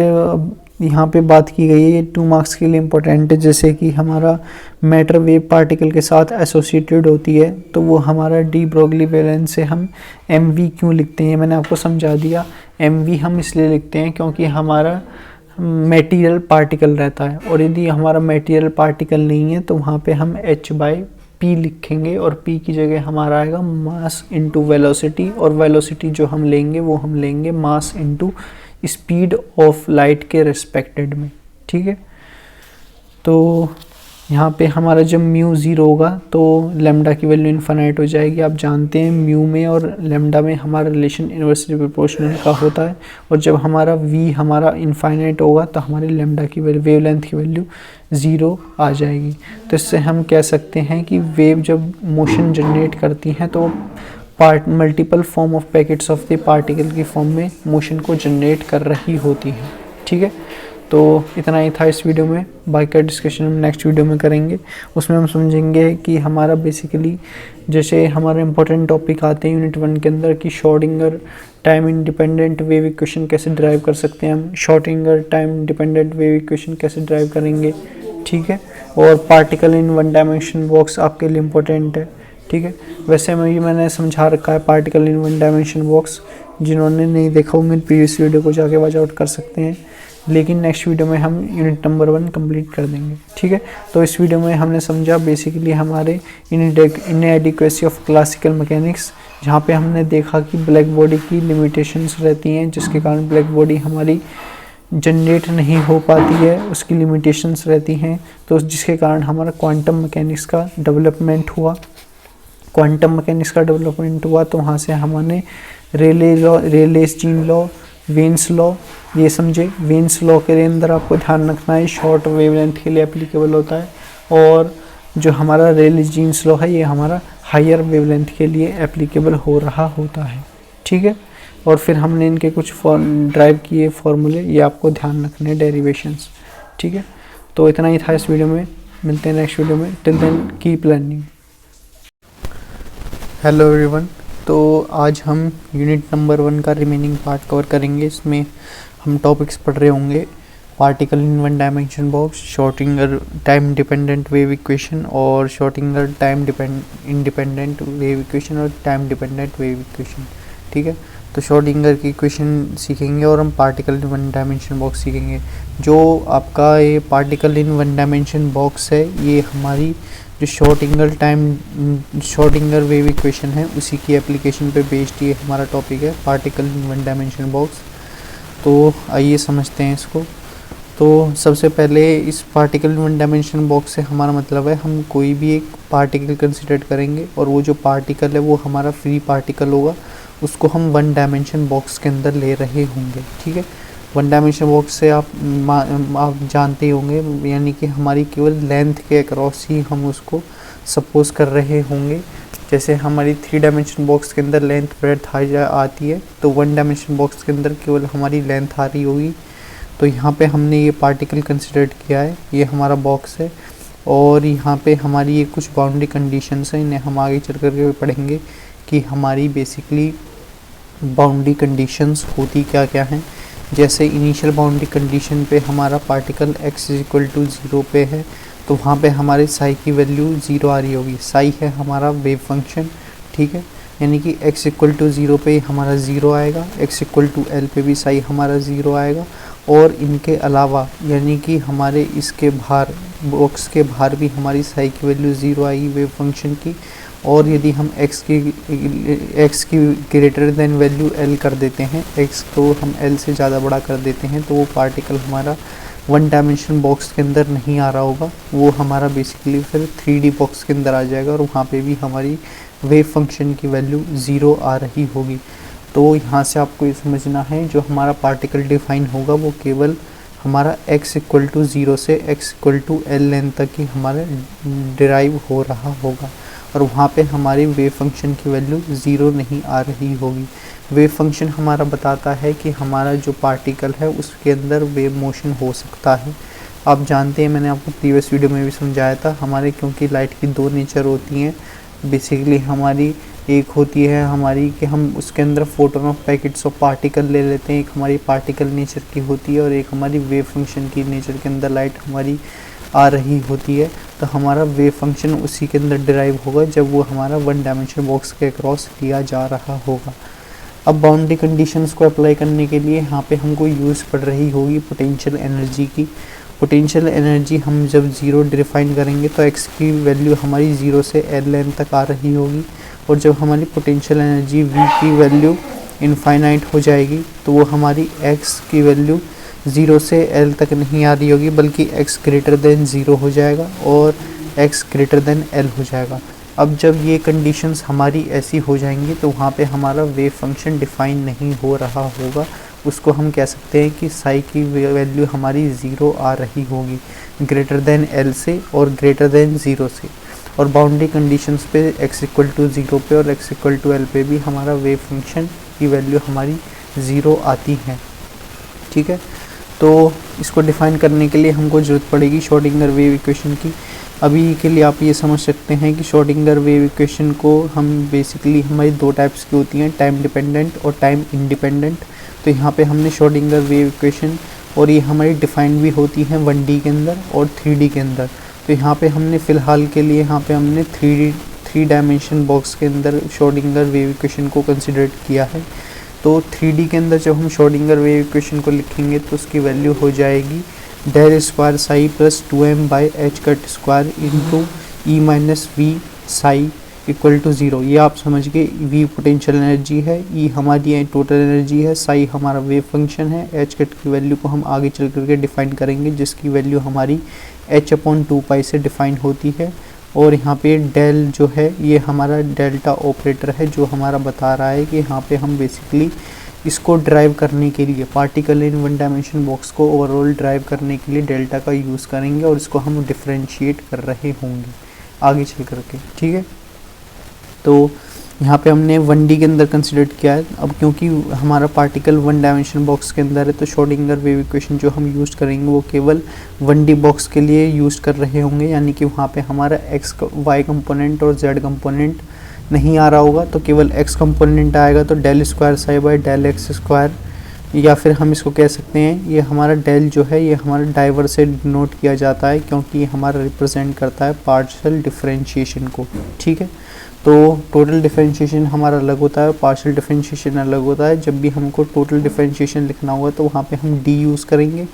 पे बात की गई है ये 2 मार्क्स के लिए इम्पोर्टेंट है, जैसे कि हमारा मैटर वेव पार्टिकल के साथ एसोसिएटेड होती है तो वो हमारा डी ब्रोगली वैलेंस से हम mv क्यों लिखते हैं, मैंने आपको समझा दिया। mv हम इसलिए लिखते हैं क्योंकि हमारा मटेरियल पार्टिकल रहता है और यदि हमारा मटेरियल पार्टिकल नहीं है तो वहाँ पे हम h/p लिखेंगे और p की जगह हमारा आएगा मास इनटू वेलोसिटी, और वेलोसिटी जो हम लेंगे वो हम लेंगे mass into speed of light के रिस्पेक्टेड में। ठीक है। तो यहाँ पे हमारा जब म्यू 0 होगा तो लेमडा की वैल्यू इन्फिनाइट हो जाएगी। आप जानते हैं म्यू में और लेमडा में हमारा रिलेशन इन्वर्सली प्रोपोर्शनल का होता है, और जब हमारा v हमारा इन्फिनाइट होगा तो हमारी लेमडा की वेवलेंथ की वैल्यू 0 आ जाएगी। तो इससे हम कह सकते हैं कि वेव जब मोशन जनरेट करती हैं तो multiple form of packets of the particle की फॉर्म में मोशन को जनरेट कर रही होती है। ठीक है। तो इतना ही था इस वीडियो में, बाकी का डिस्कशन हम नेक्स्ट वीडियो में करेंगे। उसमें हम समझेंगे कि हमारा बेसिकली जैसे हमारे इंपॉर्टेंट टॉपिक आते हैं यूनिट 1 के अंदर कि Schrodinger time independent wave equation कैसे ड्राइव कर सकते हैं हम, Schrodinger time dependent wave equation कैसे ड्राइव करेंगे। ठीक है। और पार्टिकल इन 1 डायमेंशन बॉक्स आपके लिए इम्पोर्टेंट है। ठीक है। वैसे मैंने समझा रखा है पार्टिकल इन 1 डायमेंशन बॉक्स, जिन्होंने नहीं देखा वो मेरी प्रीवियस वीडियो को जाके वॉच आउट कर सकते हैं, लेकिन नेक्स्ट वीडियो में हम यूनिट नंबर 1 कंप्लीट कर देंगे। ठीक है। तो इस वीडियो में हमने समझा बेसिकली हमारे इनएडिक्वेसी ऑफ क्लासिकल मैकेनिक्स, जहाँ पे हमने देखा कि ब्लैक बॉडी की लिमिटेशंस रहती हैं जिसके कारण ब्लैक बॉडी हमारी जनरेट नहीं हो पाती है, उसकी लिमिटेशंस रहती हैं, तो जिसके कारण हमारा क्वांटम मैकेनिक्स का डेवलपमेंट हुआ। क्वांटम मैकेनिक्स का डेवलपमेंट हुआ तो वहाँ से हमने रेलेस जीन लॉ, वेन्स लॉ ये समझे। वेन्स लॉ के अंदर आपको ध्यान रखना है शॉर्ट वेवलेंथ के लिए एप्लीकेबल होता है, और जो हमारा रेलेस जीन्स लॉ है ये हमारा हायर वेवलेंथ के लिए एप्लीकेबल हो रहा होता है। ठीक है। और फिर हमने इनके कुछ ड्राइव किए फॉर्मूले, ये आपको ध्यान रखने डेरिवेशंस। ठीक है। तो इतना ही था इस वीडियो में, मिलते हैं नेक्स्ट वीडियो में। Till then keep learning. Hello everyone. तो आज हम यूनिट नंबर 1 का रिमेनिंग पार्ट कवर करेंगे। इसमें हम टॉपिक्स पढ़ रहे होंगे particle in 1 dimension box, Schrodinger time dependent wave equation और Schrodinger time independent wave equation और टाइम डिपेंडेंट वेव इक्वेशन। ठीक है। तो श्रोडिंगर की इक्वेशन सीखेंगे और हम पार्टिकल इन 1 डायमेंशन बॉक्स सीखेंगे। जो आपका ये पार्टिकल इन 1 डायमेंशन बॉक्स है ये हमारी जो श्रोडिंगर वेव इक्वेशन है उसी की एप्लीकेशन पे बेस्ड ये हमारा टॉपिक है पार्टिकल इन 1 डायमेंशन बॉक्स। तो आइए समझते हैं इसको। तो सबसे पहले इस पार्टिकल इन 1 डायमेंशन बॉक्स से हमारा मतलब है हम कोई भी एक पार्टिकल कंसिडर करेंगे और वो जो पार्टिकल है वो हमारा फ्री पार्टिकल होगा, उसको हम 1 डायमेंशन बॉक्स के अंदर ले रहे होंगे। ठीक है। 1 डायमेंशन बॉक्स से आप जानते ही होंगे, यानी कि हमारी केवल लेंथ के अक्रॉस ही हम उसको सपोज कर रहे होंगे। जैसे हमारी 3 डायमेंशन बॉक्स के अंदर लेंथ ब्रेड्थ आती है, तो 1 डायमेंशन बॉक्स के अंदर केवल हमारी लेंथ आ रही होगी। तो यहाँ पे हमने ये पार्टिकल कंसिडर किया है, ये हमारा बॉक्स है, और यहाँ पे हमारी ये कुछ बाउंड्री कंडीशंस हैं, इन्हें हम आगे चल कर के पढ़ेंगे कि हमारी बेसिकली बाउंड्री कंडीशंस होती क्या क्या हैं। जैसे इनिशियल बाउंड्री कंडीशन पे हमारा पार्टिकल x = 0 पे है, तो वहाँ पे हमारे साई की वैल्यू 0 आ रही होगी। साई है हमारा वेव फंक्शन। ठीक है। यानी कि x = 0 पे हमारा 0 आएगा, x = L पे भी साई हमारा 0 आएगा, और इनके अलावा यानी कि हमारे इसके बाहर बॉक्स के बाहर भी हमारी साई की वैल्यू 0 आएगी वेव फंक्शन की। और यदि हम x की ग्रेटर देन वैल्यू L कर देते हैं, x को हम L से ज़्यादा बड़ा कर देते हैं, तो वो पार्टिकल हमारा 1 डायमेंशन बॉक्स के अंदर नहीं आ रहा होगा, वो हमारा बेसिकली फिर 3D बॉक्स के अंदर आ जाएगा और वहाँ पे भी हमारी वेव फंक्शन की वैल्यू 0 आ रही होगी। तो यहाँ से आपको ये समझना है जो हमारा पार्टिकल डिफाइन होगा वो केवल हमारा x इक्वल टू 0 से x equal to l length तक ही हमारा डिराइव हो रहा होगा, और वहाँ पे हमारी वेव फंक्शन की वैल्यू 0 नहीं आ रही होगी। वेव फंक्शन हमारा बताता है कि हमारा जो पार्टिकल है उसके अंदर वेव मोशन हो सकता है। आप जानते हैं, मैंने आपको प्रीवियस वीडियो में भी समझाया था, हमारे क्योंकि लाइट की दो नेचर होती हैं। बेसिकली हमारी एक होती है हमारी कि हम उसके अंदर photon of packets of particle ले लेते हैं, एक हमारी पार्टिकल नेचर की होती है और एक हमारी वेव फंक्शन की नेचर के अंदर लाइट हमारी आ रही होती है। तो हमारा वेव फंक्शन उसी के अंदर डिराइव होगा जब वो हमारा वन डायमेंशन बॉक्स के अक्रॉस लिया जा रहा होगा। अब बाउंड्री कंडीशंस को अप्लाई करने के लिए यहाँ पे हमको यूज़ पड़ रही होगी पोटेंशियल एनर्जी की। पोटेंशियल एनर्जी हम जब 0 डिफाइन करेंगे तो x की वैल्यू हमारी 0 से l लेंथ तक आ रही होगी, और जब हमारी पोटेंशियल एनर्जी v की वैल्यू इनफाइनाइट हो जाएगी तो वो हमारी x की वैल्यू 0 से l तक नहीं आ रही होगी, बल्कि x ग्रेटर देन 0 हो जाएगा और x ग्रेटर देन l हो जाएगा। अब जब ये कंडीशंस हमारी ऐसी हो जाएंगी तो वहाँ पे हमारा वेव फंक्शन डिफाइन नहीं हो रहा होगा। उसको हम कह सकते हैं कि साई की वैल्यू हमारी 0 आ रही होगी ग्रेटर देन l से और ग्रेटर देन 0 से, और बाउंड्री कंडीशंस पे x इक्वल टू 0 पे और x इक्वल टू l पे भी हमारा वेव फंक्शन की वैल्यू हमारी 0 आती है। ठीक है, तो इसको डिफाइन करने के लिए हमको ज़रूरत पड़ेगी श्रोडिंगर वेव इक्वेशन की। अभी के लिए आप ये समझ सकते हैं कि श्रोडिंगर वेव इक्वेशन को हम बेसिकली हमारी दो टाइप्स की होती हैं, टाइम डिपेंडेंट और टाइम इंडिपेंडेंट। तो यहाँ पे हमने श्रोडिंगर वेव इक्वेशन, और ये हमारी डिफाइंड भी होती हैं 1D के अंदर और 3D के अंदर। तो यहाँ पे हमने फ़िलहाल के लिए यहाँ पे हमने 3 डायमेंशन बॉक्स के अंदर श्रोडिंगर वेव इक्वेशन को कंसिडर किया है। तो 3D के अंदर जब हम श्रोडिंगर वेव इक्वेशन को लिखेंगे तो उसकी वैल्यू हो जाएगी del square psi plus 2m by h cut square into e minus v psi equal to 0। ये आप समझ गए, v पोटेंशियल एनर्जी है, e हमारी टोटल एनर्जी है, साई हमारा वेव फंक्शन है। एच कट की वैल्यू को हम आगे चल करके डिफाइन करेंगे जिसकी वैल्यू हमारी h/2π से डिफाइन होती है। और यहाँ पे डेल जो है ये हमारा डेल्टा ऑपरेटर है जो हमारा बता रहा है कि यहाँ पे हम बेसिकली इसको ड्राइव करने के लिए particle in one dimension box को ओवरऑल ड्राइव करने के लिए डेल्टा का यूज़ करेंगे और इसको हम डिफरेंशिएट कर रहे होंगे आगे चल करके। ठीक है, तो यहाँ पे हमने 1D के अंदर कंसिडर किया है। अब क्योंकि हमारा पार्टिकल वन डायमेंशन बॉक्स के अंदर है तो श्रोडिंगर वेव इक्वेशन जो हम यूज़ करेंगे वो केवल 1D बॉक्स के लिए यूज़ कर रहे होंगे, यानी कि वहाँ पे हमारा y कंपोनेंट और z कंपोनेंट नहीं आ रहा होगा, तो केवल x कंपोनेंट आएगा। तो del square psi by del x square, या फिर हम इसको कह सकते हैं ये हमारा डेल जो है ये हमारा डाइवर से डिनोट किया जाता है क्योंकि ये हमारा रिप्रेजेंट करता है पार्शियल डिफरेंशिएशन को। ठीक है, तो टोटल डिफरेंशिएशन हमारा अलग होता है, पार्शियल डिफरेंशिएशन अलग होता है। जब भी हमको टोटल डिफरेंशिएशन लिखना होगा तो वहाँ पे हम d यूज़ करेंगे,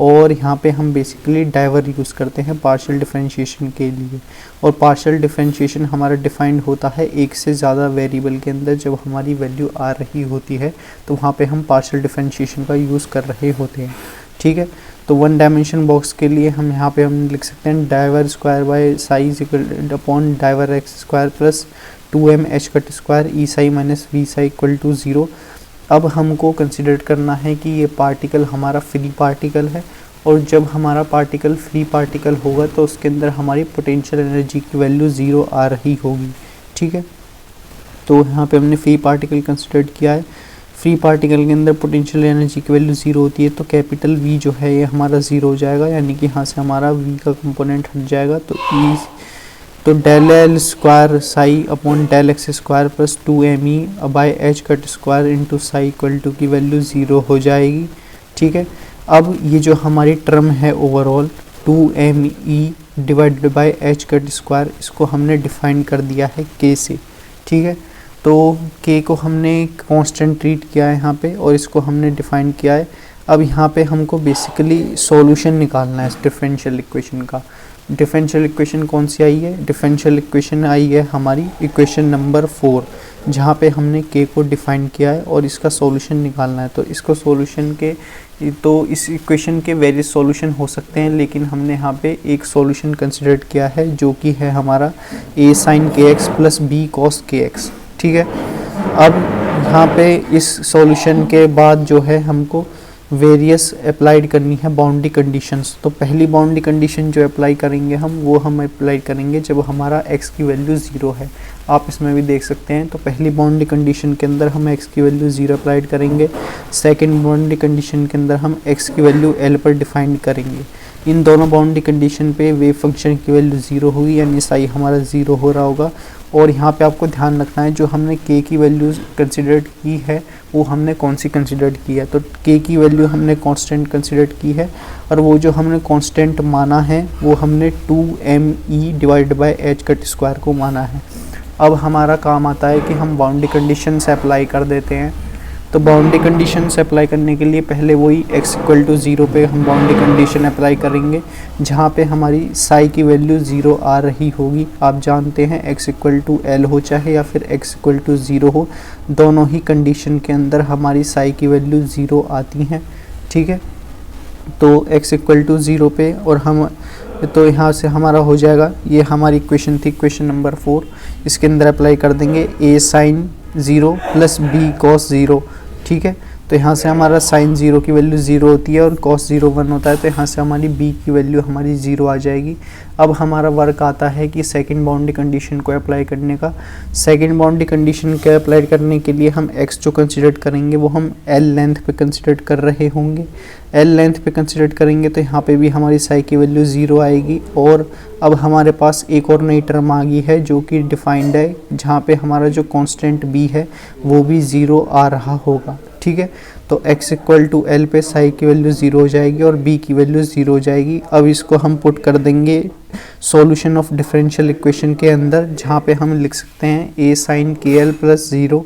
और यहाँ पे हम बेसिकली डाइवर यूज़ करते हैं पार्शियल डिफरेंशिएशन के लिए। और पार्शियल डिफरेंशिएशन हमारा डिफाइंड होता है एक से ज़्यादा वेरिएबल के अंदर। जब हमारी वैल्यू आ रही होती है तो वहाँ पे हम पार्शियल डिफरेंशिएशन का यूज़ कर रहे होते हैं। ठीक है, तो वन डायमेंशन बॉक्स के लिए हम यहाँ पे हम लिख सकते हैं diver square by psi equal upon diver x square plus 2m h cut square e psi minus v psi equal to 0। अब हमको कंसिडर करना है कि ये पार्टिकल हमारा फ्री पार्टिकल है, और जब हमारा पार्टिकल फ्री पार्टिकल होगा तो उसके अंदर हमारी पोटेंशियल एनर्जी की वैल्यू 0 आ रही होगी। ठीक है, तो यहाँ पे हमने फ्री पार्टिकल कंसिडर किया है। फ्री पार्टिकल के अंदर पोटेंशियल एनर्जी की वैल्यू 0 होती है, तो कैपिटल V जो है ये हमारा 0 हो जाएगा, यानी कि यहाँ से हमारा V का कंपोनेंट हट जाएगा। तो del l square psi upon del x square plus 2me by h cut square into psi equal to की वैल्यू 0 हो जाएगी। ठीक है, अब ये जो हमारी टर्म है overall 2me divided by h cut square, इसको हमने डिफाइन कर दिया है k से। ठीक है, तो k को हमने कांस्टेंट ट्रीट किया है यहाँ पे और इसको हमने डिफाइन किया है। अब यहाँ पे हमको बेसिकली सॉल्यूशन निकालना है इस डिफरेंशियल इक्वेशन का। डिफरेंशियल इक्वेशन कौन सी आई है? डिफरेंशियल इक्वेशन आई है हमारी इक्वेशन नंबर 4, जहाँ पे हमने k को डिफाइन किया है और इसका सॉल्यूशन निकालना है। तो इसको सॉल्यूशन के तो इस इक्वेशन के वेरियस सॉल्यूशन हो सकते हैं, लेकिन हमने यहाँ पे एक सॉल्यूशन कंसिडर किया है जो कि है हमारा a sin kx plus b cos kx। ठीक है, अब यहाँ पे इस सॉल्यूशन के बाद जो है हमको वेरियस अप्लाइड करनी है बाउंड्री कंडीशंस। तो पहली बाउंड्री कंडीशन जो अप्लाई करेंगे हम अप्लाई करेंगे जब हमारा x की वैल्यू 0 है। आप इसमें भी देख सकते हैं। तो पहली बाउंड्री कंडीशन के अंदर हम x की वैल्यू 0 अप्लाइड करेंगे। सेकंड बाउंड्री कंडीशन के अंदर हम x की वैल्यू l पर डिफाइन करेंगे। इन दोनों बाउंड्री कंडीशन पे वेव फंक्शन की वैल्यू 0 होगी, यानी साई हमारा 0 हो रहा होगा। और यहाँ पे आपको ध्यान रखना है जो हमने k की वैल्यू कंसिडर की है वो हमने कौन सी कंसिडर की है। तो k की वैल्यू हमने कांस्टेंट कंसिडर की है, और वो जो हमने कांस्टेंट माना है वो हमने 2me divide by h cut square को माना है। अब हमारा काम आता है कि हम बाउंड्री कंडीशन से अप्लाई कर देते हैं। तो बाउंड्री कंडीशन से अप्लाई करने के लिए पहले वही x इक्वल टू 0 पे हम बाउंड्री कंडीशन अप्लाई करेंगे, जहाँ पे हमारी साई की वैल्यू 0 आ रही होगी। आप जानते हैं x इक्वल टू l हो चाहे या फिर x इक्वल टू 0 हो, दोनों ही कंडीशन के अंदर हमारी साई की वैल्यू 0 आती हैं। ठीक है, तो x इक्वल टू 0 पे और हम तो यहाँ से हमारा हो जाएगा, ये हमारी इक्वेशन थी इक्वेशन नंबर 4। इसके अंदर अप्लाई कर देंगे a sine 0 plus b cos 0। ठीक है, तो यहाँ से हमारा साइन 0 की वैल्यू 0 होती है और कॉस 0 1 होता है, तो यहाँ से हमारी b की वैल्यू हमारी 0 आ जाएगी। अब हमारा वर्क आता है कि सेकंड बाउंड्री कंडीशन को अप्लाई करने का। सेकंड बाउंड्री कंडीशन को अप्लाई करने के लिए हम x जो कंसिडर करेंगे वो हम l लेंथ पे कंसिडर कर रहे होंगे। l लेंथ पे कंसिडर करेंगे तो यहाँ पे भी हमारी साई की वैल्यू 0 आएगी। और अब हमारे पास एक और नई टर्म आ गई है जो कि डिफाइंड है, जहाँ पे हमारा जो कांस्टेंट b है वो भी 0 आ रहा होगा। ठीक है, तो x इक्वल टू l पे साई की वैल्यू 0 हो जाएगी और b की वैल्यू 0 हो जाएगी। अब इसको हम पुट कर देंगे सॉल्यूशन ऑफ डिफरेंशियल इक्वेशन के अंदर, जहाँ पे हम लिख सकते हैं a साइन के एल प्लस 0।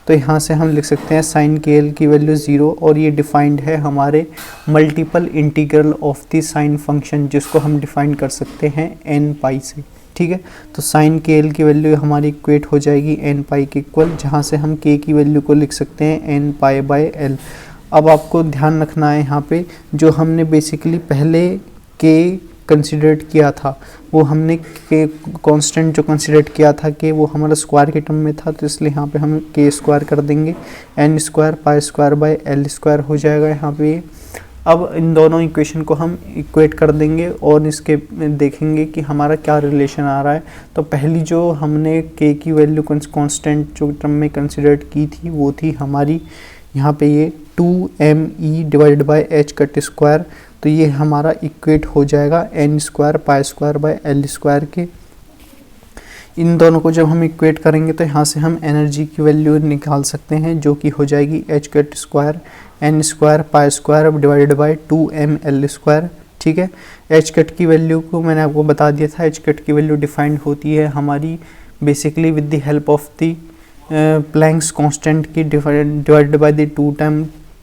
तो यहाँ से हम लिख सकते हैं साइन के एल की वैल्यू 0, और ये डिफाइंड है हमारे multiple integral of the sine function, जिसको हम डिफाइन कर सकते हैं n पाई से। ठीक है, तो साइन के एल की वैल्यू हमारी इक्वेट हो जाएगी n पाई के इक्वल, जहाँ से हम k की वैल्यू को लिख सकते हैं n पाई बाय l। अब आपको ध्यान रखना है यहाँ पे जो हमने बेसिकली पहले k कंसिडर्ड किया था वो हमने के कांस्टेंट जो कंसिडर किया था कि वो हमारा स्क्वायर के टर्म में था, तो इसलिए यहाँ पे हम k स्क्वायर कर देंगे, n square pi square by l square हो जाएगा यहाँ पे। अब इन दोनों इक्वेशन को हम इक्वेट कर देंगे और इसके देखेंगे कि हमारा क्या रिलेशन आ रहा है। तो पहली जो हमने k की वैल्यू कांस्टेंट जो टर्म में कंसिडर की थी वो थी हमारी यहाँ पे ये 2me divide by h cut square. तो ये हमारा इक्वेट हो जाएगा n square pi square by l square के। इन दोनों को जब हम इक्वेट करेंगे तो यहाँ से हम एनर्जी की वैल्यू निकाल सकते हैं, जो कि हो जाएगी h cut square n square pi square divided by 2ml square. ठीक है, h कट की वैल्यू को मैंने आपको बता दिया था, h कट की वैल्यू डिफाइंड होती है हमारी basically with the help of the Planck's constant की डिवाइडेड बाय द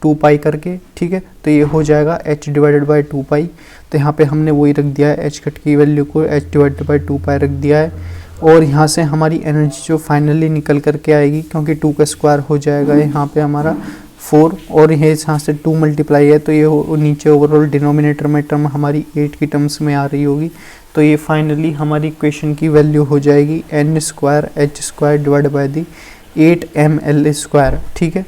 2 पाई करके। ठीक है, तो ये हो जाएगा h डिवाइडेड बाय 2 पाई। तो यहाँ पे हमने वही रख दिया है, h कट की वैल्यू को h डिवाइडेड बाय 2 पाई रख दिया है। और यहाँ से हमारी एनर्जी जो फाइनली निकल करके आएगी, क्योंकि 2 का स्क्वायर हो जाएगा यहाँ पे हमारा 4, और ये यहाँ से 2 मल्टीप्लाई है तो ये नीचे ओवरऑल डिनोमिनेटर में टर्म हमारी 8 की टर्म्स में आ रही होगी। तो ये फाइनली हमारी इक्वेशन की वैल्यू हो जाएगी n square h square divide by the 8ml square. ठीक है,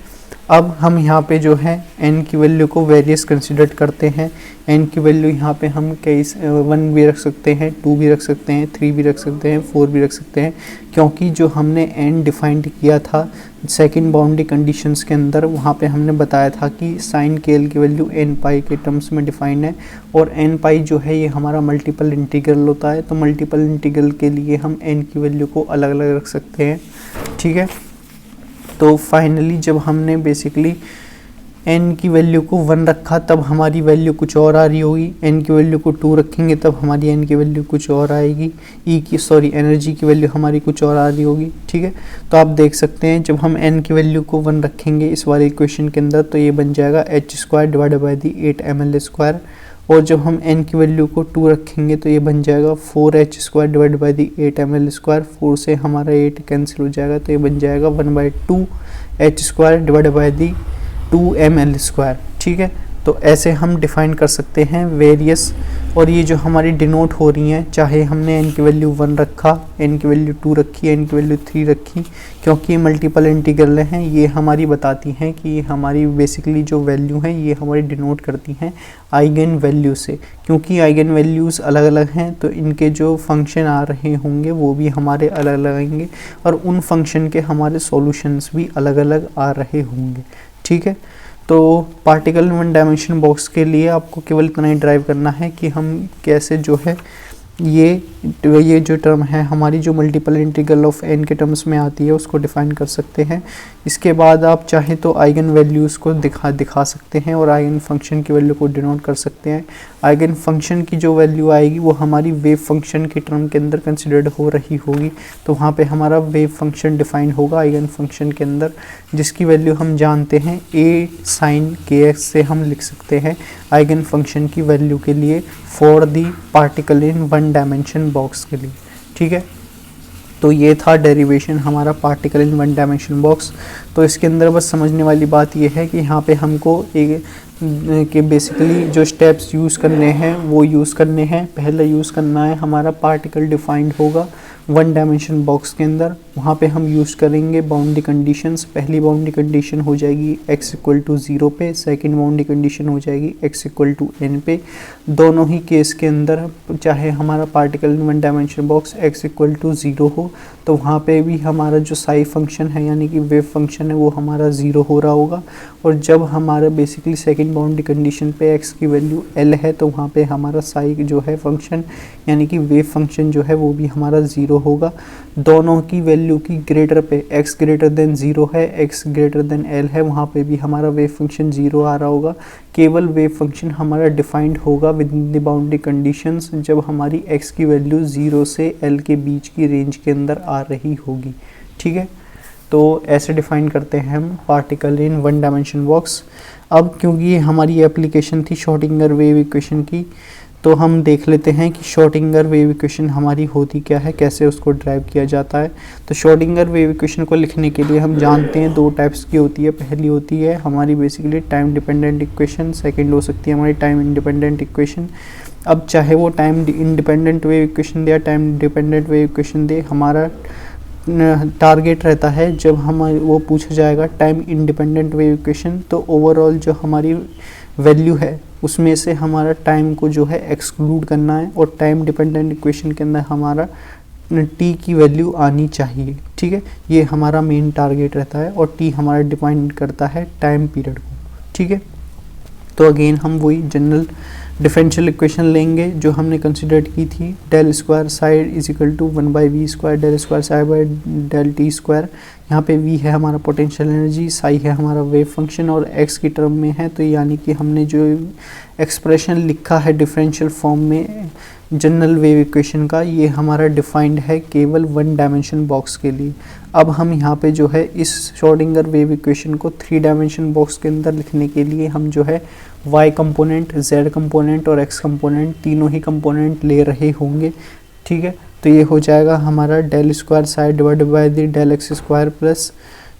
अब हम यहाँ पे जो है n की वैल्यू को वेरियस कंसिडर करते हैं। n की वैल्यू यहाँ पे हम कई 1 भी रख सकते हैं, 2 भी रख सकते हैं, 3 भी रख सकते हैं, 4 भी रख सकते हैं, क्योंकि जो हमने n डिफाइंड किया था सेकंड बाउंड्री कंडीशंस के अंदर, वहाँ पे हमने बताया था कि साइन के एल की वैल्यू n पाई के टर्म्स में डिफाइंड है। और n पाई जो है ये हमारा मल्टीपल इंटीग्रल होता है, तो मल्टीपल इंटीग्रल के लिए हम n की वैल्यू को अलग अलग रख सकते हैं। ठीक है, तो फाइनली जब हमने बेसिकली n की वैल्यू को 1 रखा तब हमारी वैल्यू कुछ और आ रही होगी, n की वैल्यू को 2 रखेंगे तब हमारी n की वैल्यू कुछ और आएगी, एनर्जी की वैल्यू हमारी कुछ और आ रही होगी। ठीक है, तो आप देख सकते हैं जब हम n की वैल्यू को 1 रखेंगे इस वाले इक्वेशन के अंदर तो ये बन जाएगा h square divided by the 8ml square, और जब हम n की वैल्यू को 2 रखेंगे तो ये बन जाएगा 4h square divide by the 8ml square. 4 से हमारा 8 कैंसिल हो जाएगा तो ये बन जाएगा 1/2 h square divide by the 2ml square. ठीक है, तो ऐसे हम डिफाइन कर सकते हैं वेरियस, और ये जो हमारी डिनोट हो रही हैं, चाहे हमने n की वैल्यू 1 रखा, n की वैल्यू 2 रखी, n की वैल्यू 3 रखी, क्योंकि ये मल्टीपल इंटीग्रल हैं, ये हमारी बताती हैं कि हमारी बेसिकली जो वैल्यू हैं ये हमारी डिनोट करती हैं आइगन वैल्यू से। क्योंकि आइगन वैल्यूज़ अलग अलग हैं तो इनके जो फंक्शन आ रहे होंगे वो भी हमारे अलग अलग आएंगे, और उन फंक्शन के हमारे सॉल्यूशंस भी अलग अलग आ रहे होंगे। ठीक है, तो पार्टिकल वन डायमेंशन बॉक्स के लिए आपको केवल इतना ही ड्राइव करना है कि हम कैसे जो है ये जो टर्म है हमारी जो मल्टीपल इंटीग्रल ऑफ n के टर्म्स में आती है उसको डिफाइन कर सकते हैं। इसके बाद आप चाहे तो आइगन वैल्यूज़ को दिखा सकते हैं और आइगन फंक्शन की वैल्यू को डिनोट कर सकते हैं। आइगन फंक्शन की जो वैल्यू आएगी वो हमारी वेव फंक्शन की टर्म के अंदर कंसिडर्ड हो रही होगी, तो वहाँ पे हमारा वेव फंक्शन डिफाइन होगा आइगन फंक्शन के अंदर, जिसकी वैल्यू हम जानते हैं a sin kx से हम लिख सकते हैं आइगन फंक्शन की वैल्यू के लिए for the particle in one dimension box के लिए। ठीक है, तो ये था डेरिवेशन हमारा particle in one dimension box. तो इसके अंदर बस समझने वाली बात ये है कि यहाँ पे हमको कि बेसिकली जो स्टेप्स यूज़ करने हैं वो यूज़ करने हैं। पहला यूज़ करना है हमारा पार्टिकल डिफाइंड होगा वन डायमेंशन बॉक्स के अंदर, वहाँ पे हम यूज़ करेंगे बाउंड्री कंडीशंस। पहली बाउंड्री कंडीशन हो जाएगी x इक्वल टू 0 पे, सेकंड बाउंड्री कंडीशन हो जाएगी x इक्वल टू n पे। दोनों ही केस के अंदर चाहे हमारा particle in one dimension box x equal to 0 हो तो वहाँ पे भी हमारा जो साई फंक्शन है यानी कि वेव फंक्शन है वो हमारा 0 हो रहा होगा, और जब हमारा बेसिकली सेकंड बाउंड्री कंडीशन पे x की वैल्यू l है तो वहाँ पे हमारा साई जो है फंक्शन यानी कि वेव फंक्शन जो है वो भी हमारा 0 होगा। दोनों की वैल्यू की ग्रेटर पे x ग्रेटर देन 0 है, x ग्रेटर देन l है, वहाँ पे भी हमारा वेव फंक्शन 0 आ रहा होगा। केवल वेव फंक्शन हमारा डिफाइंड होगा with in the boundary conditions जब हमारी x की वैल्यू 0 से l के बीच की रेंज के अंदर आ रही होगी। ठीक है, तो ऐसे डिफाइन करते हैं हम particle in one dimension box. अब क्योंकि ये हमारी एप्लीकेशन थी श्रोडिंगर वेव इक्वेशन की, तो हम देख लेते हैं कि श्रोडिंगर वेव इक्वेशन हमारी होती क्या है, कैसे उसको ड्राइव किया जाता है। तो श्रोडिंगर वेव इक्वेशन को लिखने के लिए हम जानते हैं दो टाइप्स की होती है। पहली होती है हमारी basically time dependent equation, second हो सकती है हमारी टाइम इंडिपेंडेंट इक्वेशन। अब चाहे वो टाइम इंडिपेंडेंट वेव इक्वेशन दे या टाइम डिपेंडेंट वेव इक्वेशन दे, हमारा टारगेट रहता है जब हम वो पूछा जाएगा टाइम इंडिपेंडेंट वेव इक्वेशन तो ओवरऑल जो हमारी वैल्यू है उसमें से हमारा टाइम को जो है एक्सक्लूड करना है, और टाइम डिपेंडेंट इक्वेशन के अंदर हमारा t की वैल्यू आनी चाहिए। ठीक है, ये हमारा मेन टारगेट रहता है, और t हमारा डिपेंड करता है टाइम पीरियड को। ठीक है, तो अगेन हम वही जनरल डिफरेंशियल इक्वेशन लेंगे जो हमने कंसिडर की थी, del square side is equal to 1/v square del square side by del t square. यहाँ पे v है हमारा पोटेंशियल एनर्जी, साई है हमारा वेव फंक्शन, और x की टर्म में है, तो यानी कि हमने जो एक्सप्रेशन लिखा है डिफरेंशियल फॉर्म में जनरल वेव इक्वेशन का, ये हमारा डिफाइंड है केवल वन डायमेंशन बॉक्स के लिए। अब हम यहाँ पे जो है इस श्रोडिंगर वेव इक्वेशन को 3 डायमेंशन बॉक्स के अंदर लिखने के लिए हम जो है y कंपोनेंट, z कंपोनेंट और x कंपोनेंट तीनों ही कंपोनेंट ले रहे होंगे। ठीक है, तो ये हो जाएगा हमारा del square side divided by the del x square plus,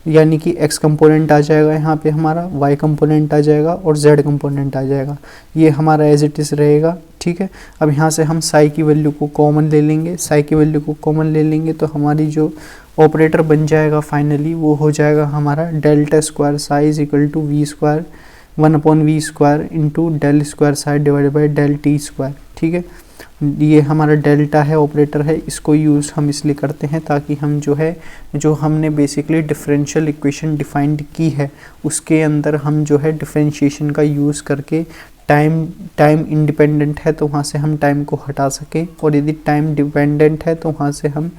यानी कि x कंपोनेंट आ जाएगा यहाँ पे हमारा, y कंपोनेंट आ जाएगा और z कंपोनेंट आ जाएगा। ये हमारा एज इट इज़ रहेगा। ठीक है, अब यहाँ से हम साई की वैल्यू को कॉमन ले लेंगे, साई की वैल्यू को कॉमन ले लेंगे तो हमारी जो ऑपरेटर बन जाएगा फाइनली वो हो जाएगा हमारा delta square psi is equal to v square 1/v square into del square psi divided by del t square. ठीक है, ये हमारा डेल्टा है, ऑपरेटर है, इसको यूज़ हम इसलिए करते हैं ताकि हम जो हमने बेसिकली डिफरेंशियल इक्वेशन डिफाइंड की है उसके अंदर हम जो है डिफरेंशिएशन का यूज़ करके टाइम इंडिपेंडेंट है तो वहाँ से हम टाइम को हटा सकें, और यदि टाइम डिपेंडेंट है तो वहाँ से हम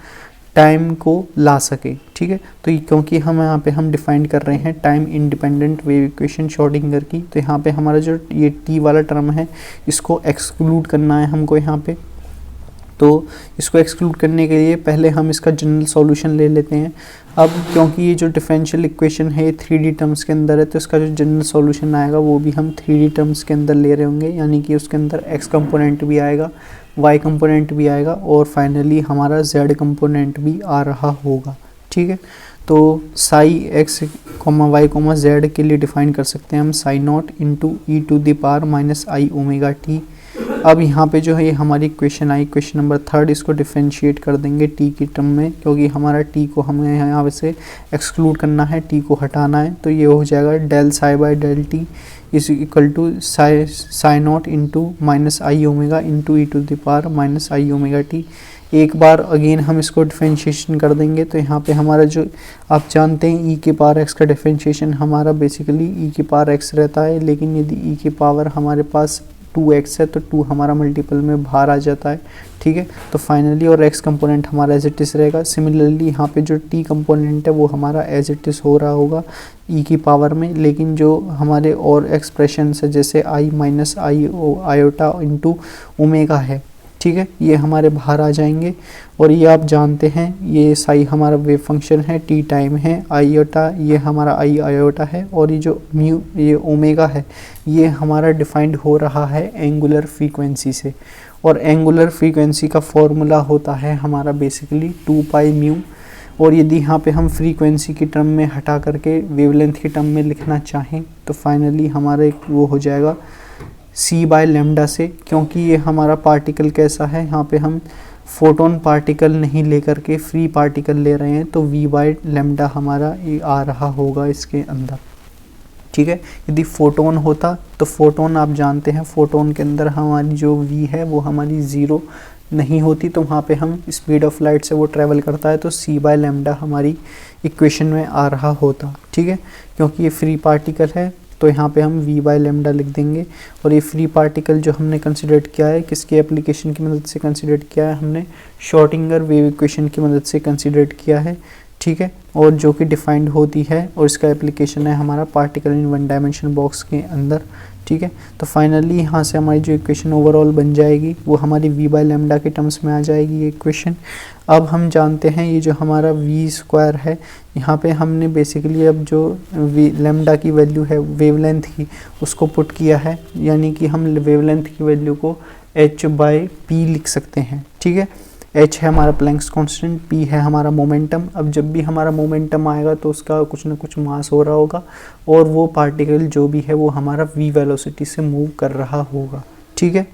टाइम को ला सके। ठीक है, तो क्योंकि हम यहाँ पे हम डिफाइन कर रहे हैं time independent wave equation Schrodinger की, तो यहाँ पे हमारा जो ये t वाला टर्म है इसको एक्सक्लूड करना है हमको यहाँ पे। तो इसको एक्सक्लूड करने के लिए पहले हम इसका जनरल सॉल्यूशन ले लेते हैं। अब क्योंकि ये जो डिफरेंशियल इक्वेशन है ये 3D टर्म्स के अंदर है तो इसका जो जनरल सॉल्यूशन आएगा वो भी हम 3D टर्म्स के अंदर ले रहे होंगे, यानी कि उसके अंदर x कंपोनेंट भी आएगा, y कंपोनेंट भी आएगा और फाइनली हमारा z कंपोनेंट भी आ रहा होगा। ठीक है, तो psi x comma y comma z के लिए डिफाइन कर सकते हैं हम psi not into e to the power minus i omega t. अब यहाँ पे जो है ये हमारी इक्वेशन आई, इक्वेशन नंबर 3, इसको डिफरेंशिएट कर देंगे टी की टर्म में, क्योंकि हमारा टी को हमें यहाँ से एक्सक्लूड करना है, टी को हटाना है। तो ये हो जाएगा del psi by del t is equal to psi not into minus i omega into e to the power minus i omega t. एक बार अगेन हम इसको डिफरेंशिएशन कर देंगे तो यहाँ पे हमारा जो आप जानते हैं e के पावर x का डिफरेंशिएशन हमारा बेसिकली e के पावर x रहता है, लेकिन यदि e के पावर हमारे पास 2x है तो 2 हमारा मल्टीपल में बाहर आ जाता है, ठीक है। तो फाइनली और x कंपोनेंट हमारा एज इट इज़ रहेगा। सिमिलरली यहाँ पे जो t कंपोनेंट है वो हमारा एज इट इज़ हो रहा होगा e की पावर में, लेकिन जो हमारे और एक्सप्रेशन है जैसे i minus I iota into omega है, ठीक है, ये हमारे बाहर आ जाएंगे। और ये आप जानते हैं ये साई हमारा वेव फंक्शन है, टी टाइम है, आयोटा ये हमारा आई आयोटा है, और ये जो म्यू ये ओमेगा है ये हमारा डिफाइंड हो रहा है एंगुलर फ्रीक्वेंसी से। और एंगुलर फ्रीक्वेंसी का फॉर्मूला होता है हमारा बेसिकली 2 पाई म्यू। और यदि यहाँ पे हम फ्रीक्वेंसी की टर्म में हटा करके वेवलेंथ की टर्म में लिखना चाहें तो फाइनली हमारा वो हो जाएगा c बाय लेमडा से, क्योंकि ये हमारा पार्टिकल कैसा है, यहाँ पे हम फोटोन पार्टिकल नहीं लेकर के फ्री पार्टिकल ले रहे हैं, तो v बाय लेमडा हमारा ये आ रहा होगा इसके अंदर, ठीक है। यदि फोटोन होता तो फोटोन आप जानते हैं फोटोन के अंदर हमारी जो v है वो हमारी 0 नहीं होती, तो वहाँ पे हम स्पीड ऑफ लाइट से वो ट्रैवल करता है, तो c बाय लेमडा हमारी इक्वेशन में आ रहा होता, ठीक है। क्योंकि ये फ्री पार्टिकल है तो यहाँ पे हम v बाय लेमडा लिख देंगे। और ये फ्री पार्टिकल जो हमने कंसिडर किया है किसके एप्लीकेशन की मदद से कंसिडर किया है, हमने शॉर्टिंगर वेव इक्वेशन की मदद से कंसिडर किया है, ठीक है। और जो कि डिफाइंड होती है और इसका एप्लीकेशन है हमारा particle in one dimension box के अंदर, ठीक है। तो फाइनली यहाँ से हमारी जो इक्वेशन ओवरऑल बन जाएगी वो हमारी v बाय लेमडा के टर्म्स में आ जाएगी ये इक्वेशन। अब हम जानते हैं ये जो हमारा v स्क्वायर है, यहाँ पे हमने बेसिकली अब जो लेमडा की वैल्यू है वेवलेंथ की उसको पुट किया है, यानी कि हम वेवलेंथ की वैल्यू को h बाय p लिख सकते हैं, ठीक है। h है हमारा प्लैंक्स कांस्टेंट, p है हमारा मोमेंटम। अब जब भी हमारा मोमेंटम आएगा तो उसका कुछ ना कुछ मास हो रहा होगा और वो पार्टिकल जो भी है वो हमारा v वेलोसिटी से मूव कर रहा होगा, ठीक है।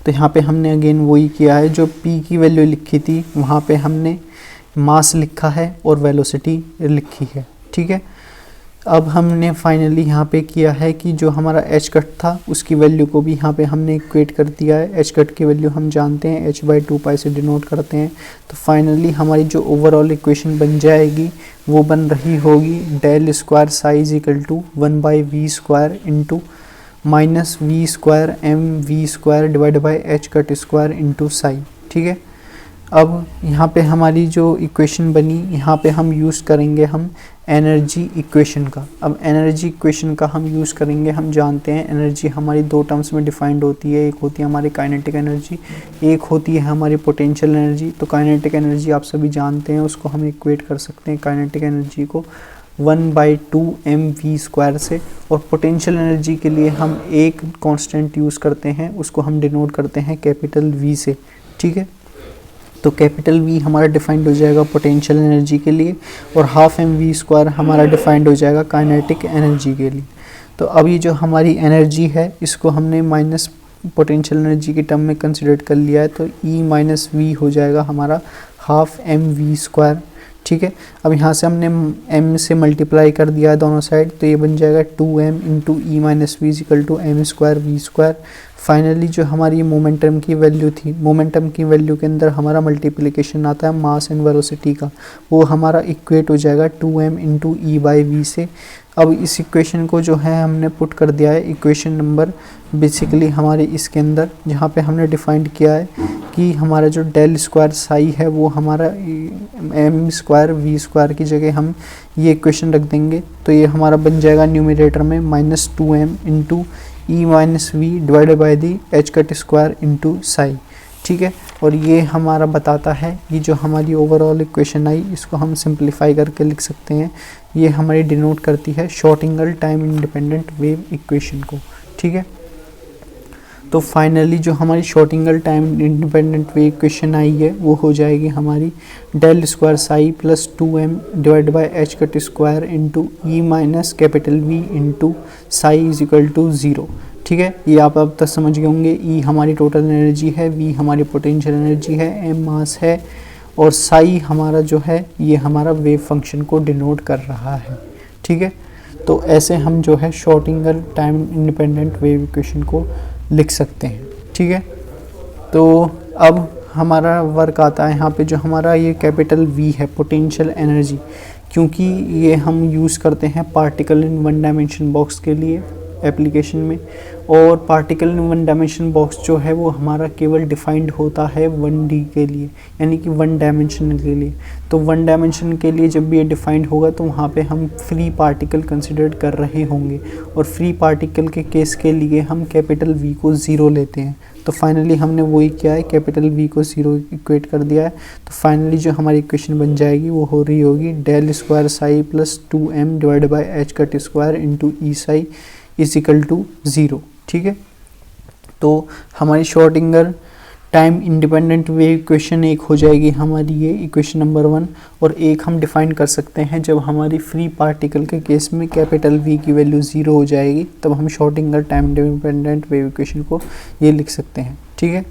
तो यहाँ पे हमने अगेन वही किया है, जो p की वैल्यू लिखी थी वहाँ पे हमने मास लिखा है और वेलोसिटी लिखी है, ठीक है। अब हमने फाइनली यहाँ पे किया है कि जो हमारा h कट था उसकी वैल्यू को भी यहाँ पे हमने इक्वेट कर दिया है। h कट की वैल्यू हम जानते हैं h बाई 2 पाई से डिनोट करते हैं। तो फाइनली हमारी जो ओवरऑल इक्वेशन बन जाएगी वो बन रही होगी del square psi is equal to 1 by v square into minus v square m v square divide by h cut square into psi, ठीक है। अब यहाँ पे हमारी जो इक्वेशन बनी यहाँ पे हम यूज़ करेंगे हम एनर्जी इक्वेशन का। अब एनर्जी इक्वेशन का हम यूज़ करेंगे, हम जानते हैं एनर्जी हमारी 2 टर्म्स में डिफाइंड होती है, एक होती है हमारी काइनेटिक एनर्जी, एक होती है हमारी पोटेंशियल एनर्जी। तो काइनेटिक एनर्जी आप सभी जानते हैं, उसको हम इक्वेट कर सकते हैं काइनेटिक एनर्जी को 1/2 mv स्क्वायर से। और पोटेंशियल एनर्जी के लिए हम एक कांस्टेंट यूज़ करते हैं, उसको हम डिनोट करते हैं कैपिटल V से, ठीक है। तो कैपिटल V हमारा डिफाइंड हो जाएगा पोटेंशियल एनर्जी के लिए और हाफ mv स्क्वायर हमारा डिफाइंड हो जाएगा काइनेटिक एनर्जी के लिए। तो अब ये जो हमारी एनर्जी है इसको हमने माइनस पोटेंशियल एनर्जी की टर्म में कंसिडर कर लिया है, तो E माइनस V हो जाएगा हमारा हाफ mv स्क्वायर, ठीक है। अब यहाँ से हमने m से मल्टीप्लाई कर दिया है दोनों साइड, तो ये बन जाएगा 2m into e minus v equal to m square v square. Finally जो हमारी मोमेंटम की वैल्यू थी, मोमेंटम की वैल्यू के अंदर हमारा मल्टीप्लिकेशन आता है मास एंड वेलोसिटी का, वो हमारा इक्वेट हो जाएगा 2m into E by we से। अब इस इक्वेशन को जो है हमने पुट कर दिया है इक्वेशन नंबर बेसिकली हमारे इसके अंदर, जहाँ पे हमने डिफाइंड किया है कि हमारा जो डेल स्क्वायर साई है वो हमारा m स्क्वायर वी स्क्वायर की जगह हम ये इक्वेशन रख देंगे। तो ये हमारा बन जाएगा न्यूमरेटर में -2m into e minus v divided by the h cut square into psi, ठीक है। और ये हमारा बताता है ये जो हमारी ओवरऑल इक्वेशन आई इसको हम सिंप्लीफाई करके लिख सकते हैं, ये हमारी डिनोट करती है Schrodinger time independent wave equation को, ठीक है। तो फाइनली जो हमारी Schrodinger time independent wave equation आई है वो हो जाएगी हमारी del square psi plus 2m divide by h cut square into e minus capital V into psi is equal to 0। ठीक है, ये आप अब तक समझ गए होंगे। ई हमारी टोटल एनर्जी है, वी हमारी पोटेंशियल एनर्जी है, एम मास है और साई हमारा जो है ये हमारा वेव फंक्शन को डिनोट कर रहा है। ठीक है, तो ऐसे हम जो है Schrodinger time independent wave equation को लिख सकते हैं। ठीक है, तो अब हमारा वर्क आता है यहाँ पे जो हमारा ये कैपिटल वी है पोटेंशियल एनर्जी, क्योंकि ये हम यूज़ करते हैं particle in one dimension box के लिए एप्लीकेशन में, और particle in one dimension box जो है वो हमारा केवल डिफाइंड होता है 1D के लिए, यानी कि वन डायमेंशन के लिए। तो वन डायमेंशन के लिए जब भी ये डिफाइंड होगा तो वहाँ पे हम फ्री पार्टिकल कंसिडर कर रहे होंगे, और फ्री पार्टिकल के केस के लिए हम कैपिटल वी को 0 लेते हैं। तो फाइनली हमने वही किया है, कैपिटल वी को 0 इक्वेट कर दिया है। तो फाइनली जो हमारी इक्वेशन बन जाएगी वो हो रही होगी del square psi plus 2m divide by h cut square into e psi is equal to 0। ठीक है, तो हमारी Schrodinger time independent wave equation एक हो जाएगी हमारी ये इक्वेशन नंबर 1, और एक हम डिफाइन कर सकते हैं जब हमारी फ्री पार्टिकल के केस में कैपिटल वी की वैल्यू 0 हो जाएगी, तब हम Schrodinger time independent wave equation को ये लिख सकते हैं। ठीक है,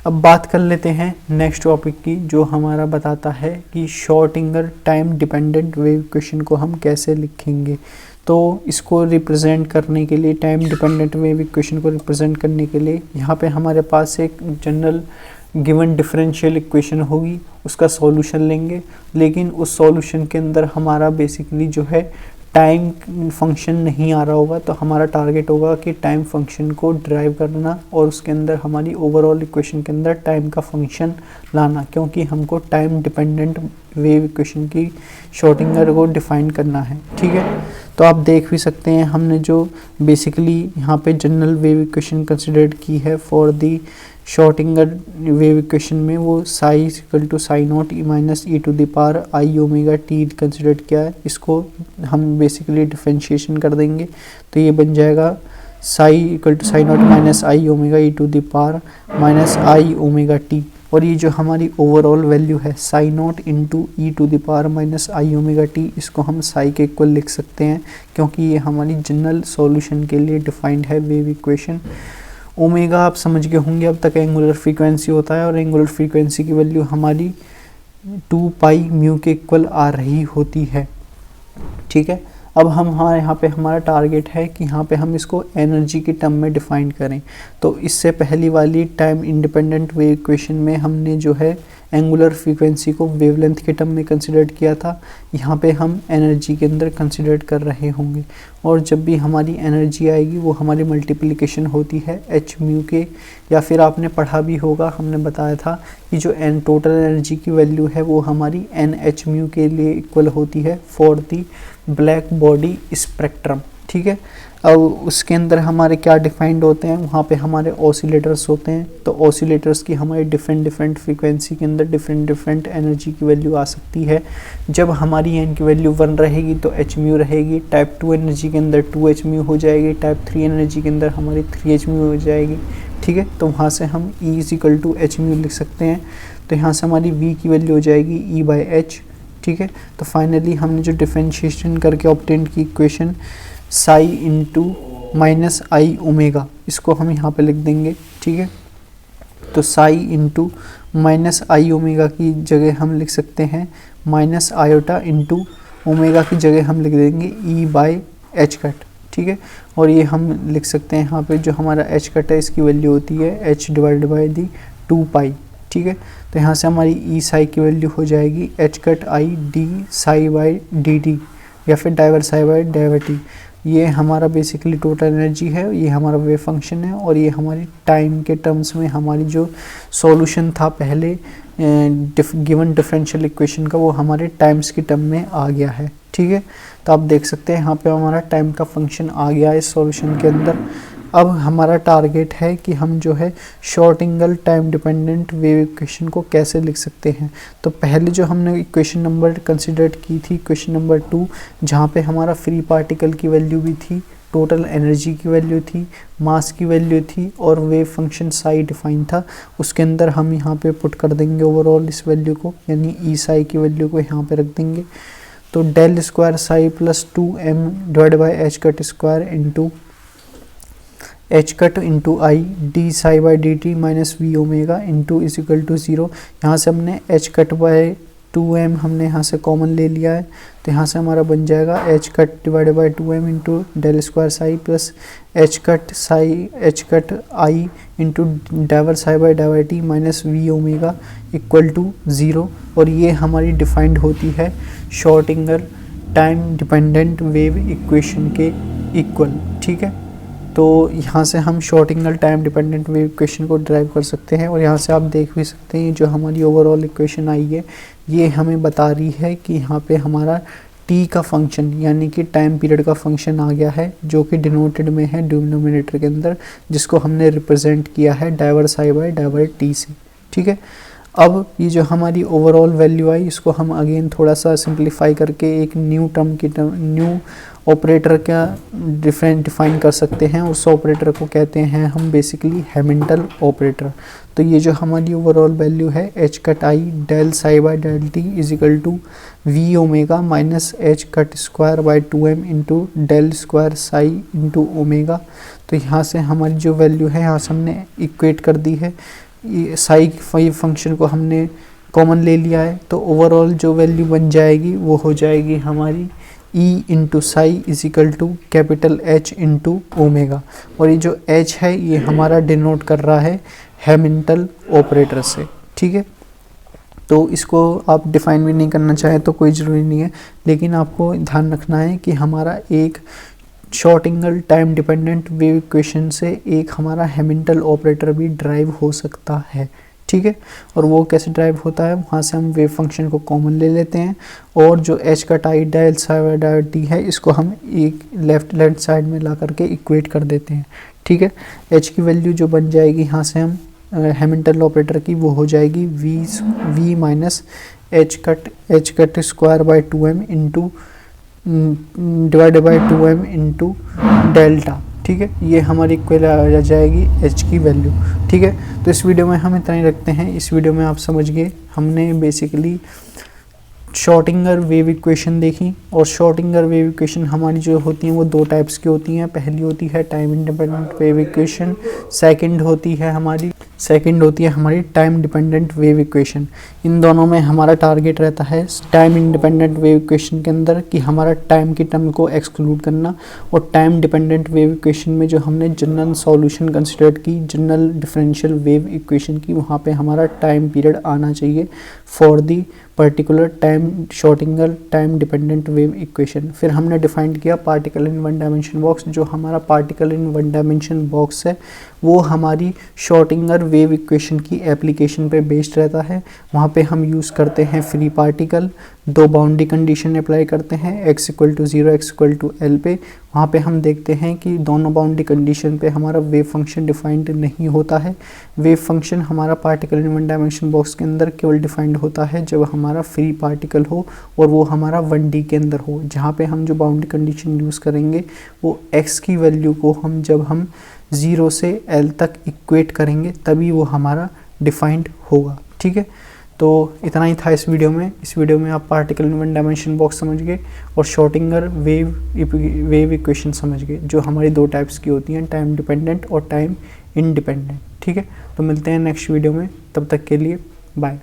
अब बात कर लेते हैं नेक्स्ट टॉपिक की, जो हमारा बताता है कि Schrodinger time dependent wave equation को हम कैसे लिखेंगे। तो इसको रिप्रेजेंट करने के लिए, टाइम डिपेंडेंट वेव इक्वेशन को रिप्रेजेंट करने के लिए यहाँ पे हमारे पास एक जनरल गिवन डिफरेंशियल इक्वेशन होगी, उसका सॉल्यूशन लेंगे, लेकिन उस सॉल्यूशन के अंदर हमारा बेसिकली जो है टाइम फंक्शन नहीं आ रहा होगा। तो हमारा टारगेट होगा कि टाइम फंक्शन को ड्राइव करना और उसके अंदर हमारी ओवरऑल इक्वेशन के अंदर टाइम का फंक्शन लाना, क्योंकि हमको टाइम डिपेंडेंट वेव इक्वेशन की श्रोडिंगर को डिफाइन करना है। ठीक है, तो आप देख भी सकते हैं हमने जो बेसिकली यहाँ पे जनरल वेव इक्वेशन कंसिडर्ड की है for the Schrodinger wave equation में, वो psi equal to psi naught e minus e to the power i omega t considered किया है। इसको हम बेसिकली डिफरेंशिएशन कर देंगे तो ये बन जाएगा psi equal to psi naught minus i omega e to the power minus i omega t, और ये जो हमारी ओवरऑल वैल्यू है psi not into e to the power minus i omega t, इसको हम साई के इक्वल लिख सकते हैं क्योंकि ये हमारी जनरल सॉल्यूशन के लिए डिफाइंड है वेव इक्वेशन। ओमेगा आप समझ गए होंगे अब तक एंगुलर फ्रीक्वेंसी होता है, और एंगुलर फ्रीक्वेंसी की वैल्यू हमारी 2 पाई म्यू के इक्वल आ रही होती है। ठीक है, अब हम यहाँ पे हमारा टारगेट है कि यहाँ पे हम इसको एनर्जी के टर्म में डिफाइन करें। तो इससे पहली वाली टाइम इंडिपेंडेंट वेव इक्वेशन में हमने जो है एंगुलर फ्रीक्वेंसी को वेवलेंथ के टर्म में कंसिडर किया था, यहाँ पे हम एनर्जी के अंदर कंसिडर कर रहे होंगे, और जब भी हमारी एनर्जी आएगी वो हमारी मल्टीप्लिकेशन होती है एच म्यू के, या फिर आपने पढ़ा भी होगा, हमने बताया था कि जो एन टोटल एनर्जी की वैल्यू है वो हमारी एन एच म्यू के लिए इक्वल होती है for the black body spectrum. ठीक है, अब उसके अंदर हमारे क्या डिफाइंड होते हैं, वहाँ पे हमारे ऑसिलेटर्स होते हैं। तो ऑसिलेटर्स की हमारी डिफरेंट फ्रीक्वेंसी के अंदर डिफरेंट एनर्जी की वैल्यू आ सकती है। जब हमारी एन की वैल्यू 1 रहेगी तो एच म्यू रहेगी, टाइप 2 एनर्जी के अंदर 2 एच म्यू हो जाएगी, टाइप 3 एनर्जी के अंदर हमारी 3 एच म्यू हो जाएगी। ठीक है, तो वहाँ से हम E is equal to h mu लिख सकते हैं। तो यहाँ से हमारी V की वैल्यू हो जाएगी E बाई एच। ठीक है, तो फाइनली हमने जो डिफरेंशिएशन करके ऑब्टेन की equation Sai into minus i omega, इसको हम यहाँ पे लिख देंगे। ठीक है, तो Sai into minus i omega की जगह हम लिख सकते हैं माइनस आयोटा इंटू ओमेगा की जगह हम लिख देंगे ई बाई एच कट। ठीक है, और ये हम लिख सकते हैं यहाँ पे जो हमारा एच कट है इसकी वैल्यू होती है एच डिवाइड बाई दी 2 पाई। ठीक है, तो यहाँ से हमारी ई साई की वैल्यू हो जाएगी h cut i d psi by d t, या फिर डाइवर साई बाई डाइवर टी। ये हमारा बेसिकली टोटल एनर्जी है, ये हमारा वेव फंक्शन है, और ये हमारी टाइम के टर्म्स में हमारी जो सॉल्यूशन था पहले गिवन डिफरेंशियल इक्वेशन का, वो हमारे टाइम्स की टर्म में आ गया है। ठीक है, तो आप देख सकते हैं यहाँ पे हमारा टाइम का फंक्शन आ गया है इस सॉल्यूशन के अंदर। अब हमारा टारगेट है कि हम जो है Schrodinger time dependent wave equation को कैसे लिख सकते हैं। तो पहले जो हमने इक्वेशन नंबर कंसिडर की थी, इक्वेशन नंबर 2, जहाँ पे हमारा फ्री पार्टिकल की वैल्यू भी थी टोटल एनर्जी की वैल्यू थी, मास की वैल्यू थी और वेव फंक्शन साई डिफाइन था। उसके अंदर हम यहाँ पे पुट कर देंगे ओवरऑल इस वैल्यू को, यानी ई साई की वैल्यू को यहाँ पे रख देंगे। तो del square psi plus 2m divide by h cut square into h cut into i d psi by d t minus v omega into is equal to 0। यहाँ से हमने एच कट बाई 2m हमने यहाँ से common ले लिया है, तो यहाँ से हमारा बन जाएगा h cut divide by 2m into del square psi plus h cut i into डाइवर साई बाई डाइवर t minus v omega equal to 0। और ये हमारी डिफाइंड होती है Schrodinger time dependent wave equation के इक्वल। ठीक है, तो यहाँ से हम Schrodinger time dependent wave equation को ड्राइव कर सकते हैं। और यहाँ से आप देख भी सकते हैं जो हमारी ओवरऑल इक्वेशन आई है ये हमें बता रही है कि यहाँ पे हमारा t का फंक्शन यानी कि टाइम पीरियड का फंक्शन आ गया है, जो कि डिनोटेड में है डिनोमिनेटर के अंदर, जिसको हमने रिप्रेजेंट किया है डाइवर साई बाई डाइवर टी से। ठीक है, अब ये जो हमारी ओवरऑल वैल्यू आई इसको हम अगेन थोड़ा सा सिंप्लीफाई करके एक न्यू ऑपरेटर का डिफाइन कर सकते हैं। उस ऑपरेटर को कहते हैं हम बेसिकली हैमिल्टन ऑपरेटर। तो ये जो हमारी ओवरऑल वैल्यू है h cut i del psi by del t is equal to v omega minus h cut square by 2m into del square psi into omega. तो यहाँ से हमारी जो वैल्यू है यहाँ से हमने इक्वेट कर दी है, साई फंक्शन को हमने कॉमन ले लिया है। तो ओवरऑल जो वैल्यू बन जाएगी वो हो जाएगी हमारी E into psi is equal to capital H into omega. और ये जो H है ये हमारा डिनोट कर रहा है हैमिल्टन ऑपरेटर से। ठीक है, तो इसको आप डिफाइन भी नहीं करना चाहे तो कोई ज़रूरी नहीं है, लेकिन आपको ध्यान रखना है कि हमारा एक Schrodinger time dependent wave equation से एक हमारा हैमिल्टन ऑपरेटर भी ड्राइव हो सकता है। ठीक है, और वो कैसे ड्राइव होता है, वहाँ से हम वेव फंक्शन को कॉमन ले लेते हैं और जो h cut i del psi by t है इसको हम एक लेफ्ट साइड में ला करके इक्वेट कर देते हैं। ठीक है, एच की वैल्यू जो बन जाएगी यहाँ से हम हैमिल्टन ऑपरेटर की वो हो जाएगी v minus h cut square by 2m into divide by 2m into delta. ठीक है, ये हमारी इक्वल आ जाएगी एच की वैल्यू। ठीक है, तो इस वीडियो में हम इतना ही रखते हैं। इस वीडियो में आप समझ गए, हमने बेसिकली श्रोडिंगर वेव इक्वेशन देखी। और श्रोडिंगर वेव इक्वेशन हमारी जो होती हैं वो दो टाइप्स की होती हैं। पहली होती है time independent wave equation, second होती है हमारी टाइम डिपेंडेंट वेव इक्वेशन। इन दोनों में हमारा टारगेट रहता है टाइम इंडिपेंडेंट वेव इक्वेशन के अंदर कि हमारा टाइम की टर्म को एक्सक्लूड करना, और टाइम डिपेंडेंट वेव इक्वेशन में जो हमने जनरल सॉल्यूशन कंसिडर की, जनरल डिफरेंशियल वेव इक्वेशन की, वहाँ पे हमारा टाइम पीरियड आना चाहिए for the particular time Schrodinger time dependent wave equation. फिर हमने डिफाइन किया particle in one dimension box. जो हमारा particle in one dimension box है वो हमारी श्रोडिंगर वेव इक्वेशन की एप्लीकेशन पे बेस्ड रहता है। वहाँ पे हम यूज़ करते हैं फ्री पार्टिकल, दो बाउंड्री कंडीशन अप्लाई करते हैं x equal to 0 x equal to l पे। वहाँ पे हम देखते हैं कि दोनों बाउंड्री कंडीशन पे हमारा वेव फंक्शन डिफाइंड नहीं होता है। वेव फंक्शन हमारा particle in one dimension box के अंदर केवल डिफाइंड होता है जब हमारा फ्री पार्टिकल हो और वो हमारा 1D के अंदर हो। जहाँ पे हम जो बाउंड्री कंडीशन यूज़ करेंगे वो x की वैल्यू को हम जब हम 0 से l तक इक्वेट करेंगे तभी वो हमारा डिफाइंड होगा। ठीक है, तो इतना ही था इस वीडियो में। इस वीडियो में आप particle in one dimension box समझ गए और श्रोडिंगर वेव इक्वेशन समझ गए, जो हमारी दो टाइप्स की होती हैं, टाइम डिपेंडेंट और टाइम इंडिपेंडेंट। ठीक है, तो मिलते हैं नेक्स्ट वीडियो में, तब तक के लिए बाय।